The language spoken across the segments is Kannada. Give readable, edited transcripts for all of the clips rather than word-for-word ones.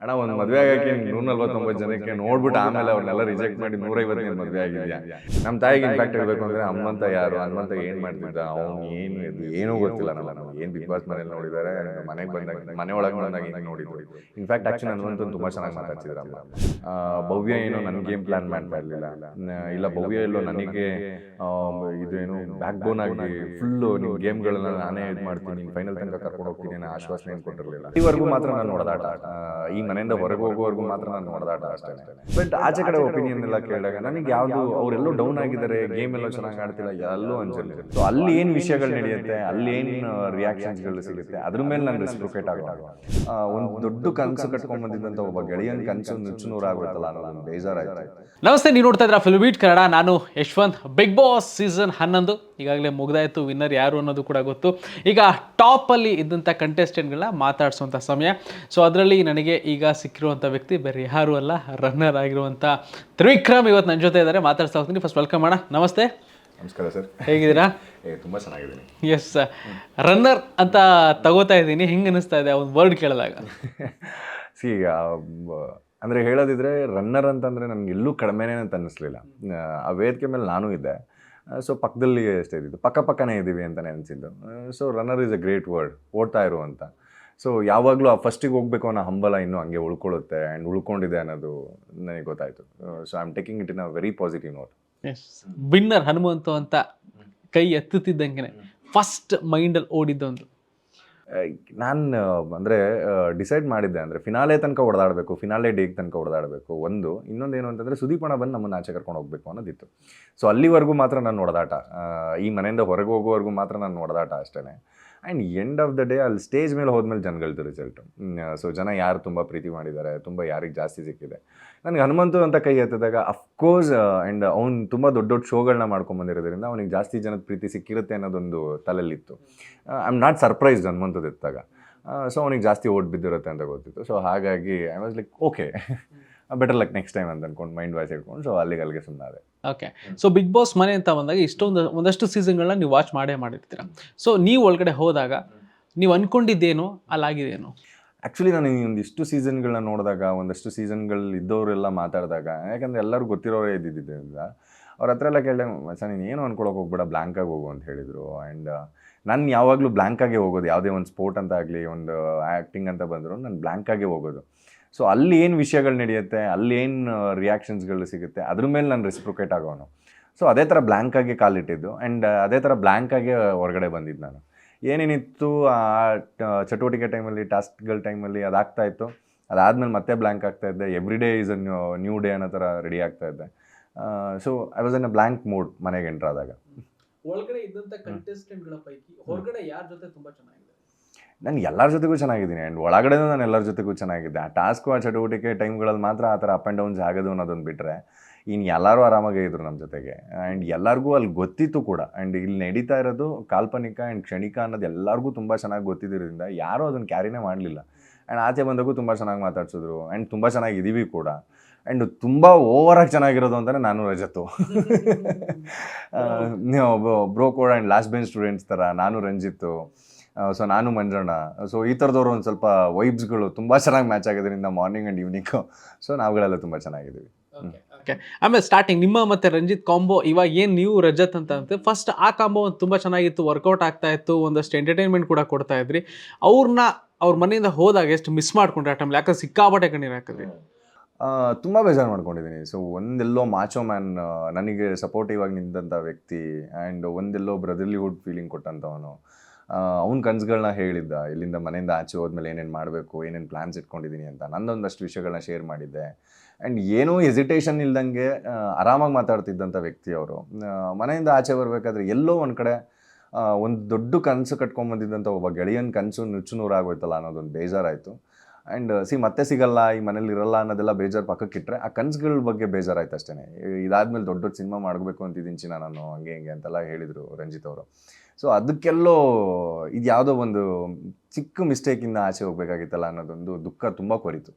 ಅಣ್ಣ ಒಂದು ಮದುವೆ ಆಗಕ್ಕೆ 149 ಜನಕ್ಕೆ ನೋಡ್ಬಿಟ್ಟು ಆಮೇಲೆ ಅವ್ರನ್ನೆಲ್ಲ ರಿಜೆಕ್ಟ್ ಮಾಡಿ 150 ಮದುವೆ ಆಗಿದ್ಯಾ. ನಮ್ಮ ತಾಯಿಗೆ ಇನ್ಫ್ಯಾಕ್ಟ್ ಹೇಳ್ಬೇಕು ಅಂದ್ರೆ ಹನುಮಂತ ಯಾರು, ಹನುಮಂತ ಏನ್ ಮಾಡ್ತಿದ್ದ, ಅವ್ನು ಏನೂ ಗೊತ್ತಿಲ್ಲ. ನಮ್ಗೆ ಏನ್ ಬಿಗ್ ಬಾಸ್ ಮನೇಲಿ ನೋಡಿದ್ದಾರೆ, ಮನೆಗೆ ಬಂದಾಗ ಮನೆ ಒಳಗೆ ಬಂದಾಗ ಏನು ನೋಡಿದ್ರು. ಇನ್ಫ್ಯಾಕ್ಟ್ ಆಕ್ಚುಲಿ ಹನುಮಂತ ತುಂಬಾ ಚೆನ್ನಾಗಿ ಮಾತಾಡ್ತಿದ್ರು ಅಮ್ಮ. ಭವ್ಯ ಏನೋ ನನ್ ಗೇಮ್ ಪ್ಲಾನ್ ಮಾಡ್ತಾ ಇರ್ಲಿಲ್ಲ, ಇಲ್ಲ ಭವ್ಯ ಎಲ್ಲೋ ನನಗೆ ಇದೇನು ಬ್ಯಾಕ್ ಬೋನ್ ಆಗಿ ಫುಲ್ಲು ನಿಮ್ ಗೇಮ್ಗಳನ್ನ ನಾನೇ ಇದು ಮಾಡ್ತೀನಿ, ನಿನ್ ಫೈನಲ್ ತನಕ ಕರ್ಕೊಂಡು ಹೋಗ್ತೀನಿ ಅನ್ನೋ ಆಶ್ವಾಸನೆ ಏನು ಕೊಟ್ಟಿರಲಿಲ್ಲ. ಈವರೆಗೂ ಮಾತ್ರ ನಾನು ನೋಡೋದಾಟ, ಈ ಮನೆಯಿಂದ ಹೊರಗೆ ಹೋಗುವವರೆಗೂ ಮಾತ್ರ ನಾನು ನೋಡೋದಾಟ ಅಷ್ಟೇ. ಬಟ್ ಆಚೆ ಕಡೆ ಒಪಿನಿಯನ್ ಎಲ್ಲ ಕೇಳಿದಾಗ ನನಗೆ ಯಾವುದು ಅವರೆಲ್ಲೋ ಡೌನ್ ಆಗಿದ್ದಾರೆ, ಗೇಮ್ ಎಲ್ಲೋ ಚೆನ್ನಾಗಿ ಆಡ್ತಿಲ್ಲ, ಎಲ್ಲೂ ಅನ್ಸಲ್ಲ. ಸೊ ಅಲ್ಲಿ ಏನು ವಿಷಯಗಳು ನಡೆಯುತ್ತೆ, ಅಲ್ಲಿ ಏನು ರಿಯಾಕ್ಷನ್ಸ್ಗಳು ಸಿಗುತ್ತೆ, ಅದ್ರ ಮೇಲೆ ನಾನು ರೆಸಿಪ್ರೊಕೇಟ್ ಆಗುವಾಗ ಒಂದು ದೊಡ್ಡ ಕನಸು ಕಟ್ಕೊಂಡ್ ಬಂದಿದ್ದಂತ ಒಬ್ಬ ಗೆಳೆಯನ ಕನಸು ನುಚ್ಚುನೂರು ಆಗುತ್ತಲ್ಲ ಅನ್ನೋದು ಬೇಜಾರಾಯ್ತು. ನಮಸ್ತೆ, ನೀವು ನೋಡ್ತಾ ಇದ್ದೀರಾ ಫಿಲ್ಮ್ ಬೀಟ್ ಕನ್ನಡ. ನಾನು ಯಶವಂತ್. ಬಿಗ್ ಬಾಸ್ ಸೀಸನ್ 11 ಈಗಾಗಲೇ ಮುಗ್ದಾಯಿತು. ವಿನ್ನರ್ ಯಾರು ಅನ್ನೋದು ಕೂಡ ಗೊತ್ತು. ಈಗ ಟಾಪಲ್ಲಿ ಇದ್ದಂಥ ಕಂಟೆಸ್ಟೆಂಟ್ಗಳನ್ನ ಮಾತಾಡಿಸುವಂಥ ಸಮಯ. ಸೊ ಅದರಲ್ಲಿ ನನಗೆ ಈಗ ಸಿಕ್ಕಿರುವಂಥ ವ್ಯಕ್ತಿ ಬೇರೆ ಯಾರು ಅಲ್ಲ, ರನ್ನರ್ ಆಗಿರುವಂಥ ತ್ರಿವಿಕ್ರಮ್ ಇವತ್ತು ನನ್ನ ಜೊತೆ ಇದ್ದಾರೆ. ಮಾತಾಡ್ತಾ ಹೋಗ್ತೀನಿ. ಫಸ್ಟ್ ವೆಲ್ಕಮ್ ಅಣ್ಣ. ನಮಸ್ತೆ. ನಮಸ್ಕಾರ ಸರ್, ಹೇಗಿದ್ದೀರಾ? ತುಂಬ ಚೆನ್ನಾಗಿದ್ದೀನಿ. ಎಸ್, ರನ್ನರ್ ಅಂತ ತಗೋತಾ ಇದ್ದೀನಿ. ಹೆಂಗೆ ಅನಿಸ್ತಾ ಇದೆ ಒಂದು ವರ್ಡ್ ಕೇಳಿದಾಗ? ಸಿ ಅಂದರೆ ಹೇಳೋದಿದ್ರೆ ರನ್ನರ್ ಅಂತಂದರೆ ನನಗೆ ಎಲ್ಲೂ ಕಡಿಮೆನೇ ಅಂತ ಅನ್ನಿಸ್ಲಿಲ್ಲ. ಆ ವೇದಿಕೆ ಮೇಲೆ ನಾನು ಇದ್ದೆ, ಸೊ ಪಕ್ಕದಲ್ಲಿ ಅಷ್ಟೇ ಇದ್ದಿದ್ದು, ಪಕ್ಕನೇ ಇದ್ದೀವಿ ಅಂತಲೇ ಅನಿಸಿದ್ದು. So runner is a great word, ಓಡ್ತಾ ಇರುವಂಥ. ಸೊ ಯಾವಾಗಲೂ ಆ ಫಸ್ಟಿಗೆ ಹೋಗಬೇಕು ಅನ್ನೋ ಹಂಬಲ ಇನ್ನೂ ಹಂಗೆ ಉಳ್ಕೊಳ್ಳುತ್ತೆ ಆ್ಯಂಡ್ ಉಳ್ಕೊಂಡಿದೆ ಅನ್ನೋದು ನನಗೆ ಗೊತ್ತಾಯಿತು. So I am taking it in a very positive note. Yes, winner Hanumanthu ಅಂತ ಕೈ ಎತ್ತುತ್ತಿದ್ದಂಗೆ ಫಸ್ಟ್ ಮೈಂಡಲ್ಲಿ ಓಡಿದ್ದೊಂದು ನಾನು ಅಂದರೆ ಡಿಸೈಡ್ ಮಾಡಿದ್ದೆ, ಅಂದರೆ ಫಿನಾಲೆ ತನಕ ಹೊಡೆದಾಡಬೇಕು, ಫಿನಾಲೆ ಡೇಗೆ ತನಕ ಹೊಡೆದಾಡಬೇಕು. ಇನ್ನೊಂದೇನು ಅಂತಂದರೆ ಸುದೀಪಣ್ಣ ಬಂದು ನಮ್ಮನ್ನು ಆಚೆ ಕರ್ಕೊಂಡು ಹೋಗಬೇಕು ಅನ್ನೋದಿತ್ತು. ಸೊ ಅಲ್ಲಿವರೆಗೂ ಮಾತ್ರ ನಾನು ಹೊಡೆದಾಟ, ಈ ಮನೆಯಿಂದ ಹೊರಗೆ ಹೋಗುವವರೆಗೂ ಮಾತ್ರ ನಾನು ಹೊಡೆದಾಟ ಅಷ್ಟೇ. And end of the day ಅಲ್ಲಿ ಸ್ಟೇಜ್ ಮೇಲೆ ಹೋದ್ಮೇಲೆ ಜನಗಳದ್ದು ರಿಸಲ್ಟು. ಸೊ ಜನ ಯಾರು ತುಂಬ ಪ್ರೀತಿ ಮಾಡಿದ್ದಾರೆ, ತುಂಬ ಯಾರಿಗೆ ಜಾಸ್ತಿ ಸಿಕ್ಕಿದೆ. ನನಗೆ ಹನುಮಂತು ಅಂತ ಕೈ ಎತ್ತಿದಾಗ ಅಫ್ಕೋರ್ಸ್ ಆ್ಯಂಡ್ ಅವ್ನು ತುಂಬ ದೊಡ್ಡ ದೊಡ್ಡ ಶೋಗಳನ್ನ ಮಾಡ್ಕೊಂಬಂದಿರೋದ್ರಿಂದ ಅವನಿಗೆ ಜಾಸ್ತಿ ಜನದ ಪ್ರೀತಿ ಸಿಕ್ಕಿರುತ್ತೆ ಅನ್ನೋದೊಂದು ತಲೆಯಲ್ಲಿತ್ತು. ಐ ಆಮ್ ನಾಟ್ ಸರ್ಪ್ರೈಸ್ಡ್ ಹನುಮಂತದ್ದು ಎತ್ತಾಗ. ಸೊ ಅವನಿಗೆ ಜಾಸ್ತಿ ಓಟ್ ಬಿದ್ದಿರುತ್ತೆ ಅಂತ ಗೊತ್ತಿತ್ತು. ಸೊ ಹಾಗಾಗಿ I was like okay, better luck next time ಅಂತ ಅಂದ್ಕೊಂಡು ಮೈಂಡ್ ವಾಯ್ಸ್ ಇಟ್ಕೊಂಡು ಸೊ ಅಲ್ಲಿಗೆ ಸುಮ್ಮನೆ. ಓಕೆ, ಸೊ ಬಿಗ್ ಬಾಸ್ ಮನೆ ಅಂತ ಬಂದಾಗ ಒಂದಷ್ಟು ಸೀಸನ್ಗಳನ್ನ ನೀವು ವಾಚ್ ಮಾಡಿರ್ತೀರ. ಸೊ ನೀವು ಒಳಗಡೆ ಹೋದಾಗ ನೀವು ಅಂದ್ಕೊಂಡಿದ್ದೇನು ಅಲ್ಲಾಗಿದೇನು? ಆ್ಯಕ್ಚುಲಿ ನಾನು ಒಂದಿಷ್ಟು ಸೀಸನ್ಗಳನ್ನ ನೋಡಿದಾಗ, ಒಂದಷ್ಟು ಸೀಸನ್ಗಳು ಇದ್ದವರೆಲ್ಲ ಮಾತಾಡಿದಾಗ, ಯಾಕಂದರೆ ಎಲ್ಲರೂ ಗೊತ್ತಿರೋರೇ ಇದ್ದಿದ್ದರಿಂದ ಅವ್ರ ಹತ್ರ ಎಲ್ಲ ಕೇಳಿದೆ, ಸರ್ ನೀನು ಏನು ಅಂದ್ಕೊಳಕ್ಕೆ ಹೋಗ್ಬೇಡ, ಬ್ಲ್ಯಾಂಕಾಗಿ ಹೋಗು ಅಂತ ಹೇಳಿದರು. ಆ್ಯಂಡ್ ನಾನು ಯಾವಾಗಲೂ ಬ್ಲ್ಯಾಂಕಾಗೆ ಹೋಗೋದು, ಯಾವುದೇ ಒಂದು ಸ್ಪೋರ್ಟ್ ಅಂತ ಆಗಲಿ, ಒಂದು ಆ್ಯಕ್ಟಿಂಗ್ ಅಂತ ಬಂದರೂ ನಾನು ಬ್ಲ್ಯಾಂಕಾಗೆ ಹೋಗೋದು. ಸೊ ಅಲ್ಲಿ ಏನು ವಿಷಯಗಳು ನಡೆಯುತ್ತೆ, ಅಲ್ಲಿ ಏನು ರಿಯಾಕ್ಷನ್ಸ್ಗಳು ಸಿಗುತ್ತೆ, ಅದ್ರ ಮೇಲೆ ನಾನು ರೆಸಿಪ್ರೊಕೇಟ್ ಆಗೋನು. ಸೊ ಅದೇ ಥರ ಬ್ಲ್ಯಾಂಕಾಗಿ ಕಾಲಿಟ್ಟಿದ್ದು ಆ್ಯಂಡ್ ಅದೇ ಥರ ಬ್ಲ್ಯಾಂಕಾಗೆ ಹೊರಗಡೆ ಬಂದಿದ್ದು. ನಾನು ಏನೇನಿತ್ತು ಆ ಚಟುವಟಿಕೆ ಟೈಮಲ್ಲಿ, ಟಾಸ್ಕ್ಗಳ ಟೈಮಲ್ಲಿ ಅದಾಗ್ತಾಯಿತ್ತು. ಅದಾದಮೇಲೆ ಮತ್ತೆ ಬ್ಲ್ಯಾಂಕ್ ಆಗ್ತಾಯಿದ್ದೆ. Every day is a new day ಅನ್ನೋ ಥರ ರೆಡಿ ಆಗ್ತಾಯಿದ್ದೆ. So I was in a blank mood ಮನೆಗೆ ಎಂಟ್ರ್ ಆದಾಗ. ಒಳಗಡೆ ಇದ್ದಂಥ ಕಂಟೆಸ್ಟೆಂಟ್ಗಳ ಪೈಕಿ ಹೊರಗಡೆ ಯಾರ ಜೊತೆ ತುಂಬ ಚೆನ್ನಾಗಿದೆ? ನಾನು ಎಲ್ಲರ ಜೊತೆಗೂ ಚೆನ್ನಾಗಿದ್ದೀನಿ ಆ್ಯಂಡ್ ಒಳಗಡೆ ನಾನು ಎಲ್ಲರ ಜೊತೆಗೂ ಚೆನ್ನಾಗಿದ್ದೆ. ಆ ಟಾಸ್ಕು, ಆ ಚಟುವಟಿಕೆ ಟೈಮ್ಗಳಲ್ಲಿ ಮಾತ್ರ ಆ ಥರ ಅಪ್ ಆ್ಯಂಡ್ ಡೌನ್ಸ್ ಆಗೋದು ಅನ್ನೋದೊಂದು ಬಿಟ್ಟರೆ ಇನ್ನು ಎಲ್ಲರೂ ಆರಾಮಾಗೇ ಇದ್ದರು ನಮ್ಮ ಜೊತೆಗೆ. ಆ್ಯಂಡ್ ಎಲ್ಲರಿಗೂ ಅಲ್ಲಿ ಗೊತ್ತಿತ್ತು ಕೂಡ. ಆ್ಯಂಡ್ ಇಲ್ಲಿ ನಡೀತಾ ಇರೋದು ಕಾಲ್ಪನಿಕ ಆ್ಯಂಡ್ ಕ್ಷಣಿಕ ಅನ್ನೋದು ಎಲ್ಲರಿಗೂ ತುಂಬ ಚೆನ್ನಾಗಿ ಗೊತ್ತಿದ್ದರಿಂದ ಯಾರೂ ಅದನ್ನು ಕ್ಯಾರಿನೇ ಮಾಡಲಿಲ್ಲ. ಆ್ಯಂಡ್ ಆಚೆ ಬಂದಾಗೂ ತುಂಬ ಚೆನ್ನಾಗಿ ಮಾತಾಡ್ಸಿದ್ರು ಆ್ಯಂಡ್ ತುಂಬ ಚೆನ್ನಾಗಿದ್ದೀವಿ ಕೂಡ. ಆ್ಯಂಡ್ ತುಂಬ ಓವರಾಗಿ ಚೆನ್ನಾಗಿರೋದು ಅಂತಲೇ ನಾನು Rajath bro code and last bench students ಥರ ನಾನು ರಂಜಿತ್ತು, ಸೊ ನಾನು ಮಂಜಣ್ಣ. ಸೊ ಈ ಥರದವ್ರು ಒಂದು ಸ್ವಲ್ಪ ವೈಬ್ಸ್ಗಳು ತುಂಬ ಚೆನ್ನಾಗಿ ಮ್ಯಾಚ್ ಆಗೋದ್ರಿಂದ ಮಾರ್ನಿಂಗ್ ಆ್ಯಂಡ್ ಈವ್ನಿಂಗು ಸೊ ನಾವುಗಳೆಲ್ಲ ತುಂಬ ಚೆನ್ನಾಗಿದ್ದೀವಿ. ಓಕೆ, ಆಮೇಲೆ ಸ್ಟಾರ್ಟಿಂಗ್ ನಿಮ್ಮ ಮತ್ತು ರಂಜಿತ್ ಕಾಂಬೋ, ಇವಾಗ ಏನು ನೀವು ರಜತ್ ಅಂತ ಫಸ್ಟ್ ಆ ಕಾಂಬೋ ಒಂದು ತುಂಬ ಚೆನ್ನಾಗಿತ್ತು, ವರ್ಕೌಟ್ ಆಗ್ತಾ ಇತ್ತು, ಒಂದಷ್ಟು ಎಂಟರ್ಟೈನ್ಮೆಂಟ್ ಕೂಡ ಕೊಡ್ತಾ ಇದ್ರಿ. ಅವ್ರ ಮನೆಯಿಂದ ಹೋದಾಗ ಎಷ್ಟು ಮಿಸ್ ಮಾಡ್ಕೊಂಡ್ರೆ ಆ ಟೈಮ್ಲಿ? ಯಾಕಂದ್ರೆ ಸಿಕ್ಕಾಪಟ್ಟೆ ಕಣ್ಣೀರು ಹಾಕಿದ್ರಿ. ತುಂಬ ಬೇಜಾರು ಮಾಡ್ಕೊಂಡಿದ್ದೀನಿ. ಸೊ ಒಂದೆಲ್ಲೋ ಮಾಚೋ ಮ್ಯಾನ್, ನನಗೆ ಸಪೋರ್ಟಿವ್ ಆಗಿ ನಿಂತಂಥ ವ್ಯಕ್ತಿ ಆ್ಯಂಡ್ ಒಂದೆಲ್ಲೋ ಬ್ರದರ್ಲಿಹುಡ್ ಫೀಲಿಂಗ್ ಕೊಟ್ಟಂಥವನು, ಅವ್ನ ಕನಸುಗಳನ್ನ ಹೇಳಿದ್ದ, ಇಲ್ಲಿಂದ ಮನೆಯಿಂದ ಆಚೆ ಹೋದ್ಮೇಲೆ ಏನೇನು ಮಾಡಬೇಕು, ಏನೇನು ಪ್ಲ್ಯಾನ್ಸ್ ಇಟ್ಕೊಂಡಿದ್ದೀನಿ ಅಂತ ನಂದೊಂದಷ್ಟು ವಿಷಯಗಳನ್ನ ಶೇರ್ ಮಾಡಿದ್ದೆ. ಆ್ಯಂಡ್ ಏನೂ ಹೆಸಿಟೇಷನ್ ಇಲ್ದಂಗೆ ಆರಾಮಾಗಿ ಮಾತಾಡ್ತಿದ್ದಂಥ ವ್ಯಕ್ತಿ ಅವರು. ಮನೆಯಿಂದ ಆಚೆ ಬರಬೇಕಾದ್ರೆ ಎಲ್ಲೋ ಒಂದು ಕಡೆ ಒಂದು ದೊಡ್ಡ ಕನಸು ಕಟ್ಕೊಂಬಂದಿದ್ದಂಥ ಒಬ್ಬ ಗೆಳೆಯನ ಕನಸು ನುಚ್ಚುನೂರು ಆಗೋಯ್ತಲ್ಲ ಅನ್ನೋದೊಂದು ಬೇಜಾರಾಯಿತು. ಆ್ಯಂಡ್ ಮತ್ತೆ ಸಿಗಲ್ಲ, ಈ ಮನೇಲಿ ಇರಲ್ಲ ಅನ್ನೋದೆಲ್ಲ ಬೇಜಾರು ಪಕ್ಕಕ್ಕಿಟ್ರೆ ಆ ಕನಸುಗಳ ಬಗ್ಗೆ ಬೇಜಾರಾಯ್ತು ಅಷ್ಟೇ. ಇದಾದಮೇಲೆ ದೊಡ್ಡ ಸಿನಿಮಾ ಮಾಡಬೇಕು ಅಂತಿದ್ದೀನಿ ಚಿನ್ನ ನಾನು, ಹಂಗೆ ಹಿಂಗೆ ಅಂತೆಲ್ಲ ಹೇಳಿದರು ರಂಜಿತ್ ಅವರು. ಸೊ ಅದಕ್ಕೆಲ್ಲೋ ಇದು ಯಾವುದೋ ಒಂದು ಚಿಕ್ಕ ಮಿಸ್ಟೇಕಿಂದ ಆಚೆ ಹೋಗ್ಬೇಕಾಗಿತ್ತಲ್ಲ ಅನ್ನೋದೊಂದು ದುಃಖ ತುಂಬ ಕೊರಿತು.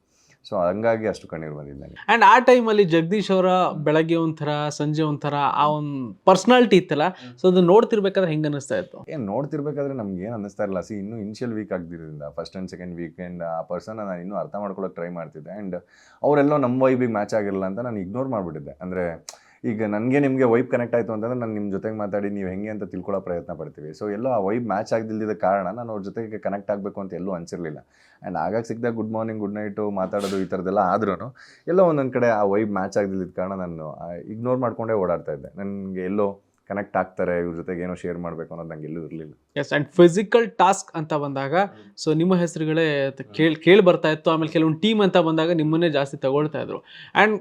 ಸೊ ಹಂಗಾಗಿ ಅಷ್ಟು ಕಣ್ಣೀರು ಬಂದಿದ್ದು ನನಗೆ. ಆ್ಯಂಡ್ ಆ ಟೈಮಲ್ಲಿ ಜಗದೀಶ್ ಅವರ ಬೆಳಗ್ಗೆ ಒಂಥರ ಸಂಜೆ ಒಂಥರ ಆ ಒಂದು ಪರ್ಸ್ನಾಲಿಟಿ ಇತ್ತಲ್ಲ, ಸೊ ಅದು ನೋಡ್ತಿರ್ಬೇಕಾದ್ರೆ ಹೆಂಗೆ ಅನ್ನಿಸ್ತಾ ಇತ್ತು? ಏನು ನೋಡ್ತಿರ್ಬೇಕಾದ್ರೆ ನಮ್ಗೆ ಏನು ಅನ್ನಿಸ್ತಾ ಇರಲ್ಲ. ಇನ್ನೂ ಇನಿಷಿಯಲ್ ವೀಕ್ ಆಗಿದ್ದರಿಂದ ಫಸ್ಟ್ ಆ್ಯಂಡ್ ಸೆಕೆಂಡ್ ವೀಕೆಂಡ್ ಆ ಪರ್ಸನ್ನ ನಾನು ಇನ್ನೂ ಅರ್ಥ ಮಾಡ್ಕೊಳ್ಳೋಕೆ ಟ್ರೈ ಮಾಡ್ತಿದ್ದೆ. ಆ್ಯಂಡ್ ಅವರೆಲ್ಲೋ ನಮ್ಮ ವೈಬಿಗೆ ಮ್ಯಾಚ್ ಆಗಿರಲ್ಲ ಅಂತ ನಾನು ಇಗ್ನೋರ್ ಮಾಡಿಬಿಟ್ಟಿದ್ದೆ. ಅಂದರೆ ಈಗ ನನಗೆ ನಿಮಗೆ ವೈಬ್ ಕನೆಕ್ಟ್ ಆಯಿತು ಅಂತಂದರೆ ನಾನು ನಿಮ್ಮ ಜೊತೆಗೆ ಮಾತಾಡಿ ನೀವು ಹೆಂಗೆ ಅಂತ ತಿಳ್ಕೊಳ್ಳೋ ಪ್ರಯತ್ನ ಪಡ್ತೀವಿ. ಸೊ ಎಲ್ಲೋ ಆ ವೈಬ್ ಮ್ಯಾಚ್ ಆಗದಿಲ್ಲದ ಕಾರಣ ನಾನು ಅವ್ರ ಜೊತೆಗೆ ಕನೆಕ್ಟ್ ಆಗಬೇಕು ಅಂತ ಎಲ್ಲೂ ಅನಿಸಿರಲಿಲ್ಲ. ಆ್ಯಂಡ್ ಆಗಾಗ ಸಿಕ್ಕಿದಾಗ ಗುಡ್ ಮಾರ್ನಿಂಗ್ ಗುಡ್ ನೈಟು ಮಾತಾಡೋದು ಈ ಥರದ್ದೆಲ್ಲ ಆದ್ರೂ ಎಲ್ಲೋ ಒಂದೊಂದು ಕಡೆ ಆ ವೈಬ್ ಮ್ಯಾಚ್ ಆಗದಿಲ್ಲದ ಕಾರಣ ನಾನು ಇಗ್ನೋರ್ ಮಾಡ್ಕೊಂಡೇ ಓಡಾಡ್ತಾ ಇದ್ದೆ. ನನಗೆ ಎಲ್ಲೋ ಕನೆಕ್ಟ್ ಆಗ್ತಾರೆ ಇವ್ರ ಜೊತೆಗೆ ಏನೋ ಶೇರ್ ಮಾಡಬೇಕು ಅನ್ನೋದು ನಂಗೆ ಎಲ್ಲೂ ಇರಲಿಲ್ಲ. ಎಸ್, ಆ್ಯಂಡ್ ಫಿಸಿಕಲ್ ಟಾಸ್ಕ್ ಅಂತ ಬಂದಾಗ ಸೊ ನಿಮ್ಮ ಹೆಸರುಗಳೇ ಕೇಳಿ ಬರ್ತಾ ಇತ್ತು. ಆಮೇಲೆ ಕೆಲವೊಂದು ಟೀಮ್ ಅಂತ ಬಂದಾಗ ನಿಮ್ಮನ್ನೇ ಜಾಸ್ತಿ ತಗೊಳ್ತಾ ಇದ್ರು. ಆ್ಯಂಡ್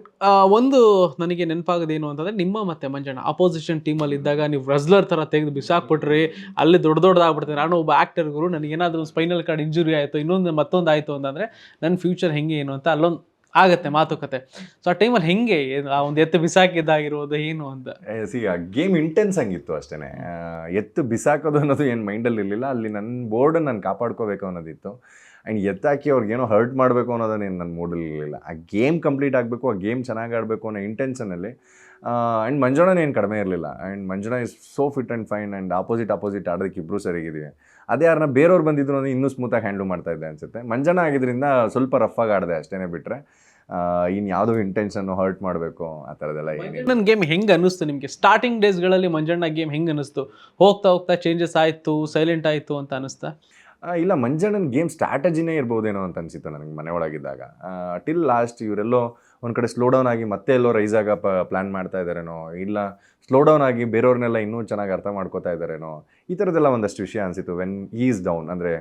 ಒಂದು ನನಗೆ ನೆನಪಾಗೋದೇನು ಅಂತಂದರೆ ನಿಮ್ಮ ಮತ್ತು ಮಂಜಣ್ಣ ಅಪೋಸಿಷನ್ ಟೀಮಲ್ಲಿ ಇದ್ದಾಗ ನೀವು ರಸ್ಲರ್ ಥರ ತೆಗೆದು ಬಿಸಾಕ್ಬಿಟ್ರಿ, ಅಲ್ಲಿ ದೊಡ್ಡದಾಗ್ಬಿಡ್ತೀನಿ. ನಾನು ಒಬ್ಬ ಆ್ಯಕ್ಟರ್ಗಳು ನನಗೇನಾದರೂ ಸ್ಪೈನಲ್ ಕಾರ್ಡ್ ಇಂಜುರಿ ಆಯಿತು, ಮತ್ತೊಂದು ಆಯಿತು ಅಂತಂದರೆ ನನ್ನ ಫ್ಯೂಚರ್ ಹೆಂಗೆ ಏನು ಅಂತ ಅಲ್ಲೊಂದು ಆಗತ್ತೆ ಮಾತುಕತೆ. ಸೊ ಆ ಟೈಮಲ್ಲಿ ಹೆಂಗೆ ಆ ಒಂದು ಎತ್ತು ಬಿಸಾಕಿದ್ದಾಗಿರೋದು ಏನು ಅಂತ? ಆ ಗೇಮ್ ಇಂಟೆನ್ಸ್ ಹಂಗಿತ್ತು ಅಷ್ಟೇ. ಎತ್ತು ಬಿಸಾಕೋದು ಅನ್ನೋದು ಏನು ಮೈಂಡಲ್ಲಿ ಇರಲಿಲ್ಲ. ಅಲ್ಲಿ ನನ್ನ ಬೋರ್ಡನ್ನು ನಾನು ಕಾಪಾಡ್ಕೋಬೇಕು ಅನ್ನೋದಿತ್ತು. ಆ್ಯಂಡ್ ಎತ್ತಾಕಿ ಅವ್ರಿಗೇನೋ ಹರ್ಟ್ ಮಾಡಬೇಕು ಅನ್ನೋದನ್ನೇನು ನನ್ನ ಮೂಡಲ್ಲಿ ಇರಲಿಲ್ಲ. ಆ ಗೇಮ್ ಕಂಪ್ಲೀಟ್ ಆಗಬೇಕು, ಆ ಗೇಮ್ ಚೆನ್ನಾಗಿ ಆಡಬೇಕು ಅನ್ನೋ ಇಂಟೆನ್ಷನಲ್ಲಿ. ಆ್ಯಂಡ್ ಮಂಜುಳನೇನು ಕಡಿಮೆ ಇರಲಿಲ್ಲ. And Manjula is so fit and fine. And opposite ಆಡೋದಕ್ಕೆ ಇಬ್ಬರು ಸರಿಗಿದ್ದೀವಿ. ಅದೇ ಯಾರನ್ನ ಬೇರೆಯವ್ರು ಬಂದಿದ್ರು ಅಂದರೆ ಇನ್ನೂ ಸ್ಮೂತಾಗಿ ಹ್ಯಾಂಡ್ಲ್ ಮಾಡ್ತಾ ಇದ್ದೆ ಅನಿಸುತ್ತೆ. ಮಂಜಣ್ಣ ಆಗಿದ್ದರಿಂದ ಸ್ವಲ್ಪ ರಫಾಗಿ ಆಡಿದೆ ಅಷ್ಟೇ ಬಿಟ್ಟರೆ ಇನ್ನು ಯಾವುದೋ ಇಂಟೆನ್ಷನ್ನು ಹರ್ಟ್ ಮಾಡಬೇಕು ಆ ಥರದ್ದೆಲ್ಲ ಏನಿಲ್ಲ. ನನ್ನ ಗೇಮ್ ಹೆಂಗೆ ಅನ್ನಿಸ್ತು ನಿಮಗೆ? ಸ್ಟಾರ್ಟಿಂಗ್ ಡೇಸ್ಗಳಲ್ಲಿ ಮಂಜಣ್ಣ ಗೇಮ್ ಹೆಂಗೆ ಅನ್ನಿಸ್ತು? ಹೋಗ್ತಾ ಚೇಂಜಸ್ ಆಯಿತು, ಸೈಲೆಂಟ್ ಆಯಿತು ಅಂತ ಅನ್ನಿಸ್ತಾ? ಇಲ್ಲ, ಮಂಜಣ್ಣನ ಗೇಮ್ ಸ್ಟ್ರಾಟಜಿನೇ ಇರ್ಬೋದೇನೋ ಅಂತ ಅನಿಸಿತ್ತು ನನಗೆ ಮನೆ ಒಳಗಿದ್ದಾಗ. ಟಿಲ್ ಲಾಸ್ಟ್ ಇವರೆಲ್ಲೋ ಒಂದು ಕಡೆ ಸ್ಲೋ ಡೌನ್ ಆಗಿ ಮತ್ತೆ ಎಲ್ಲೋ ರೈಸ್ ಆಗ ಪ್ಲ್ಯಾನ್ ಮಾಡ್ತಾ ಇದ್ದಾರೇನೋ, ಇಲ್ಲ ಸ್ಲೋ ಡೌನ್ ಆಗಿ ಬೇರೆಯವ್ರನ್ನೆಲ್ಲ ಇನ್ನೂ ಚೆನ್ನಾಗಿ ಅರ್ಥ ಮಾಡ್ಕೋತಾ ಇದ್ದಾರೇನೋ, ಈ ಥರದ್ದೆಲ್ಲ ಒಂದಷ್ಟು ವಿಷಯ ಅನಿಸಿತ್ತು. ವೆನ್ ಈಸ್ ಡೌನ್ ಅಂದರೆ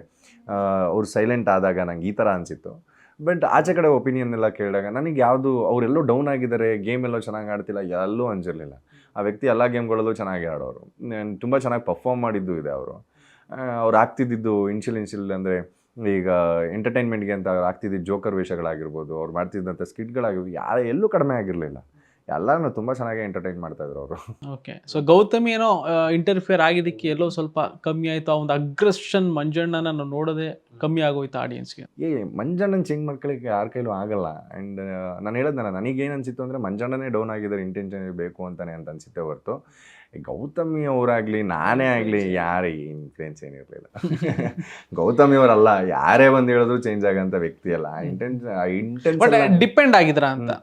ಅವ್ರು ಸೈಲೆಂಟ್ ಆದಾಗ ನಂಗೆ ಈ ಥರ ಅನಿಸಿತ್ತು. ಬಟ್ ಆಚೆ ಕಡೆ ಒಪಿನಿಯನ್ ಎಲ್ಲ ಕೇಳಿದಾಗ ನನಗೆ ಯಾವುದು ಅವರೆಲ್ಲೋ ಡೌನ್ ಆಗಿದ್ದಾರೆ, ಗೇಮ್ ಎಲ್ಲೋ ಚೆನ್ನಾಗಿ ಆಡ್ತಿಲ್ಲ ಎಲ್ಲೂ ಅನಿಸಿರಲಿಲ್ಲ. ಆ ವ್ಯಕ್ತಿ ಎಲ್ಲ ಗೇಮ್ಗಳಲ್ಲೂ ಚೆನ್ನಾಗಿ ಆಡೋರು, ತುಂಬ ಚೆನ್ನಾಗಿ ಪರ್ಫಾರ್ಮ್ ಮಾಡಿದ್ದು ಇದೆ ಅವರು. ಅವ್ರು ಆಗ್ತಿದ್ದು ಇನ್ಶಿಯಲ್ ಅಂದರೆ ಈಗ ಎಂಟರ್ಟೈನ್ಮೆಂಟ್ಗೆ ಅಂತ ಆಗ್ತಿದ್ದಿದ್ದು ಜೋಕರ್ ವೇಷಗಳಾಗಿರ್ಬೋದು, ಅವ್ರು ಮಾಡ್ತಿದ್ದಂಥ ಸ್ಕಿಟ್ಗಳಾಗಿರ್ಬೋದು, ಎಲ್ಲೂ ಕಡಿಮೆ ಆಗಿರಲಿಲ್ಲ. ಎಲ್ಲರೂ ತುಂಬ ಚೆನ್ನಾಗಿ ಎಂಟರ್ಟೈನ್ ಮಾಡ್ತಾಯಿದ್ರು ಅವರು. ಓಕೆ, ಸೊ ಗೌತಮಿ ಏನೋ ಇಂಟರ್ಫಿಯರ್ ಆಗಿದ್ದಕ್ಕೆ ಎಲ್ಲೋ ಸ್ವಲ್ಪ ಕಮ್ಮಿ ಆಯಿತು. ಆ ಒಂದು ಅಗ್ರೆಷನ್ ಮಂಜಣ್ಣನ ನಾವು ನೋಡೋದೇ ಕಮ್ಮಿ ಆಗೋಯ್ತು ಆಡಿಯನ್ಸ್ಗೆ. ಮಂಜಣ್ಣನ ಚೇಂಜ್ ಮಾಡ್ಕೊಳ್ಳಿಕ್ಕೆ ಯಾರ ಕೈಲೂ ಆಗಲ್ಲ. ಆ್ಯಂಡ್ ನಾನು ಹೇಳಿದ್ನಲ್ಲ, ನನಗೇನು ಅನಿಸಿತ್ತು ಅಂದರೆ ಮಂಜಣ್ಣನೇ ಡೌನ್ ಆಗಿದ್ದಾರೆ, ಇಂಟೆನ್ಷನ್ ಬೇಕು ಅಂತಾನೆ ಅಂತ ಅನಿಸುತ್ತೆ ಹೊರತು ಗೌತಮಿ ಅವರಾಗಲಿ ನಾನೇ ಆಗಲಿ ಯಾರೇ ಇನ್ಫ್ಲೂಯೆನ್ಸ್ ಏನಿರಲಿಲ್ಲ. ಗೌತಮಿ ಅವರಲ್ಲ, ಯಾರೇ ಬಂದು ಹೇಳಿದ್ರು ಚೇಂಜ್ ಆಗೋಂಥ ವ್ಯಕ್ತಿ ಅಲ್ಲ. ಇಂಟೆನ್ಷನ್ ಡಿಪೆಂಡ್ ಆಗಿದ್ರ ಅಂತ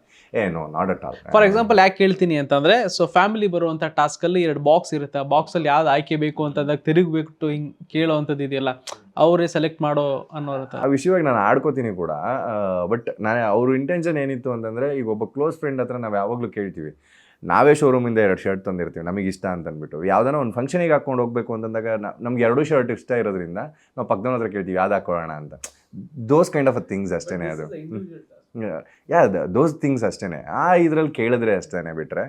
ಏನೋ not at all. For example ಯಾಕೆ ಹೇಳ್ತೀನಿ ಅಂತಂದರೆ, ಸೊ ಫ್ಯಾಮಿಲಿ ಬರುವಂಥ ಟಾಸ್ಕಲ್ಲಿ 2 ಬಾಕ್ಸ್ ಇರುತ್ತೆ. ಆ ಬಾಕ್ಸಲ್ಲಿ ಯಾವ್ದು ಆಯ್ಕೆ ಬೇಕು ಅಂತಂದಾಗ ತಿರುಗಬೇಕು ಹಿಂಗೆ ಕೇಳೋವಂಥದ್ದು ಇದೆಯಲ್ಲ, ಅವರೇ ಸೆಲೆಕ್ಟ್ ಮಾಡೋ ಅನ್ನೋರುತ್ತೆ. ಆ ವಿಷಯವಾಗಿ ನಾನು ಆಡ್ಕೋತೀನಿ ಕೂಡ. ಬಟ್ ನಾನು ಅವ್ರ ಇಂಟೆನ್ಷನ್ ಏನಿತ್ತು ಅಂತಂದರೆ, ಈಗ ಒಬ್ಬ ಕ್ಲೋಸ್ ಫ್ರೆಂಡ್ ಹತ್ರ ನಾವು ಯಾವಾಗಲೂ ಕೇಳ್ತೀವಿ, ನಾವೇ ಶೋರೂಮಿಂದ 2 ಶರ್ಟ್ ತಂದಿರ್ತೀವಿ ನಮಗೆ ಇಷ್ಟ ಅಂತ ಅಂದ್ಬಿಟ್ಟು. ಯಾವುದಾನ ಒಂದು ಫಂಕ್ಷನಿಗೆ ಹಾಕ್ಕೊಂಡು ಹೋಗ್ಬೇಕು ಅಂತಂದಾಗ ನಮ್ಗೆ 2 ಶರ್ಟ್ ಇಷ್ಟ ಇರೋದ್ರಿಂದ ನಾವು ಪಕ್ಕದವ್ರ ಹತ್ರ ಕೇಳ್ತೀವಿ ಯಾವ್ದು ಹಾಕೊಳ್ಳೋಣ ಅಂತ. ದೋಸ್ ಕೈಂಡ್ ಆಫ್ ಥಿಂಗ್ಸ್ ಅಷ್ಟೇ ಅದು. ದೋಸ್ ಥಿಂಗ್ಸ್ ಅಷ್ಟೇ. ಆ ಇದರಲ್ಲಿ ಕೇಳಿದ್ರೆ ಅಷ್ಟೇ ಬಿಟ್ಟರೆ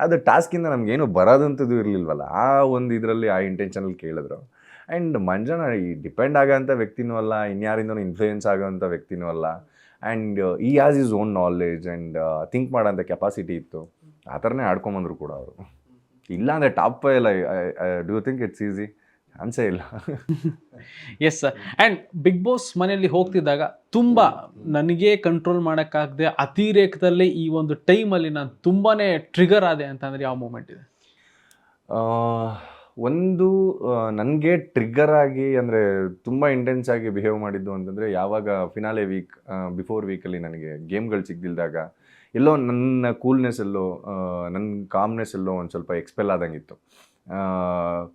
ಅದು ಟಾಸ್ಕಿಂದ ನಮಗೇನು ಬರೋದಂಥದ್ದು ಇರಲಿಲ್ವಲ್ಲ. ಆ ಒಂದು ಇದರಲ್ಲಿ ಆ ಇಂಟೆನ್ಷನಲ್ಲಿ ಕೇಳಿದ್ರು. ಆ್ಯಂಡ್ ಮಂಜಣ್ಣ ಈ ಡಿಪೆಂಡ್ ಆಗೋಂಥ ವ್ಯಕ್ತಿನೂ ಅಲ್ಲ, ಇನ್ಯಾರಿಂದನೂ ಇನ್ಫ್ಲೂಯೆನ್ಸ್ ಆಗೋವಂಥ ವ್ಯಕ್ತಿನೂ ಅಲ್ಲ. ಆ್ಯಂಡ್ ಈ has is own knowledge and think ಮಾಡೋಂಥ ಕೆಪಾಸಿಟಿ ಇತ್ತು. ಆ ಥರನೇ ಆಡ್ಕೊಂಬಂದ್ರು ಕೂಡ ಅವರು. ಇಲ್ಲ ಅಂದರೆ ಟಾಪ್ ಎಲ್ಲ do you think it's easy? ಅನ್ಸೇ ಇಲ್ಲ. Yes sir. And big boss ಮನೆಯಲ್ಲಿ ಹೋಗ್ತಿದ್ದಾಗ ತುಂಬ ನನಗೆ ಕಂಟ್ರೋಲ್ ಮಾಡೋಕ್ಕಾಗದೆ ಅತಿರೇಕದಲ್ಲಿ ಈ ಒಂದು ಟೈಮಲ್ಲಿ ನಾನು ತುಂಬಾ ಟ್ರಿಗರ್ ಆದೆ ಅಂತಂದರೆ ಯಾವ ಮೂಮೆಂಟ್ ಇದೆ? ಒಂದು ನನಗೆ ಟ್ರಿಗ್ಗರ್ ಆಗಿ ಅಂದರೆ ತುಂಬ ಇಂಟೆನ್ಸ್ ಆಗಿ ಬಿಹೇವ್ ಮಾಡಿದ್ದು ಅಂತಂದರೆ, ಯಾವಾಗ ಫಿನಾಲೆ ವೀಕ್ ಬಿಫೋರ್ ವೀಕಲ್ಲಿ ನನಗೆ ಗೇಮ್ಗಳು ಸಿಗ್ದಿಲ್ದಾಗ ಎಲ್ಲೋ ನನ್ನ ಕೂಲ್ನೆಸ್ ಎಲ್ಲೋ ನನ್ನ ಕಾಮ್ನೆಸ್ ಎಲ್ಲೋ ಒಂದು ಸ್ವಲ್ಪ ಎಕ್ಸ್ಪೆಲ್ ಆದಂಗಿತ್ತು.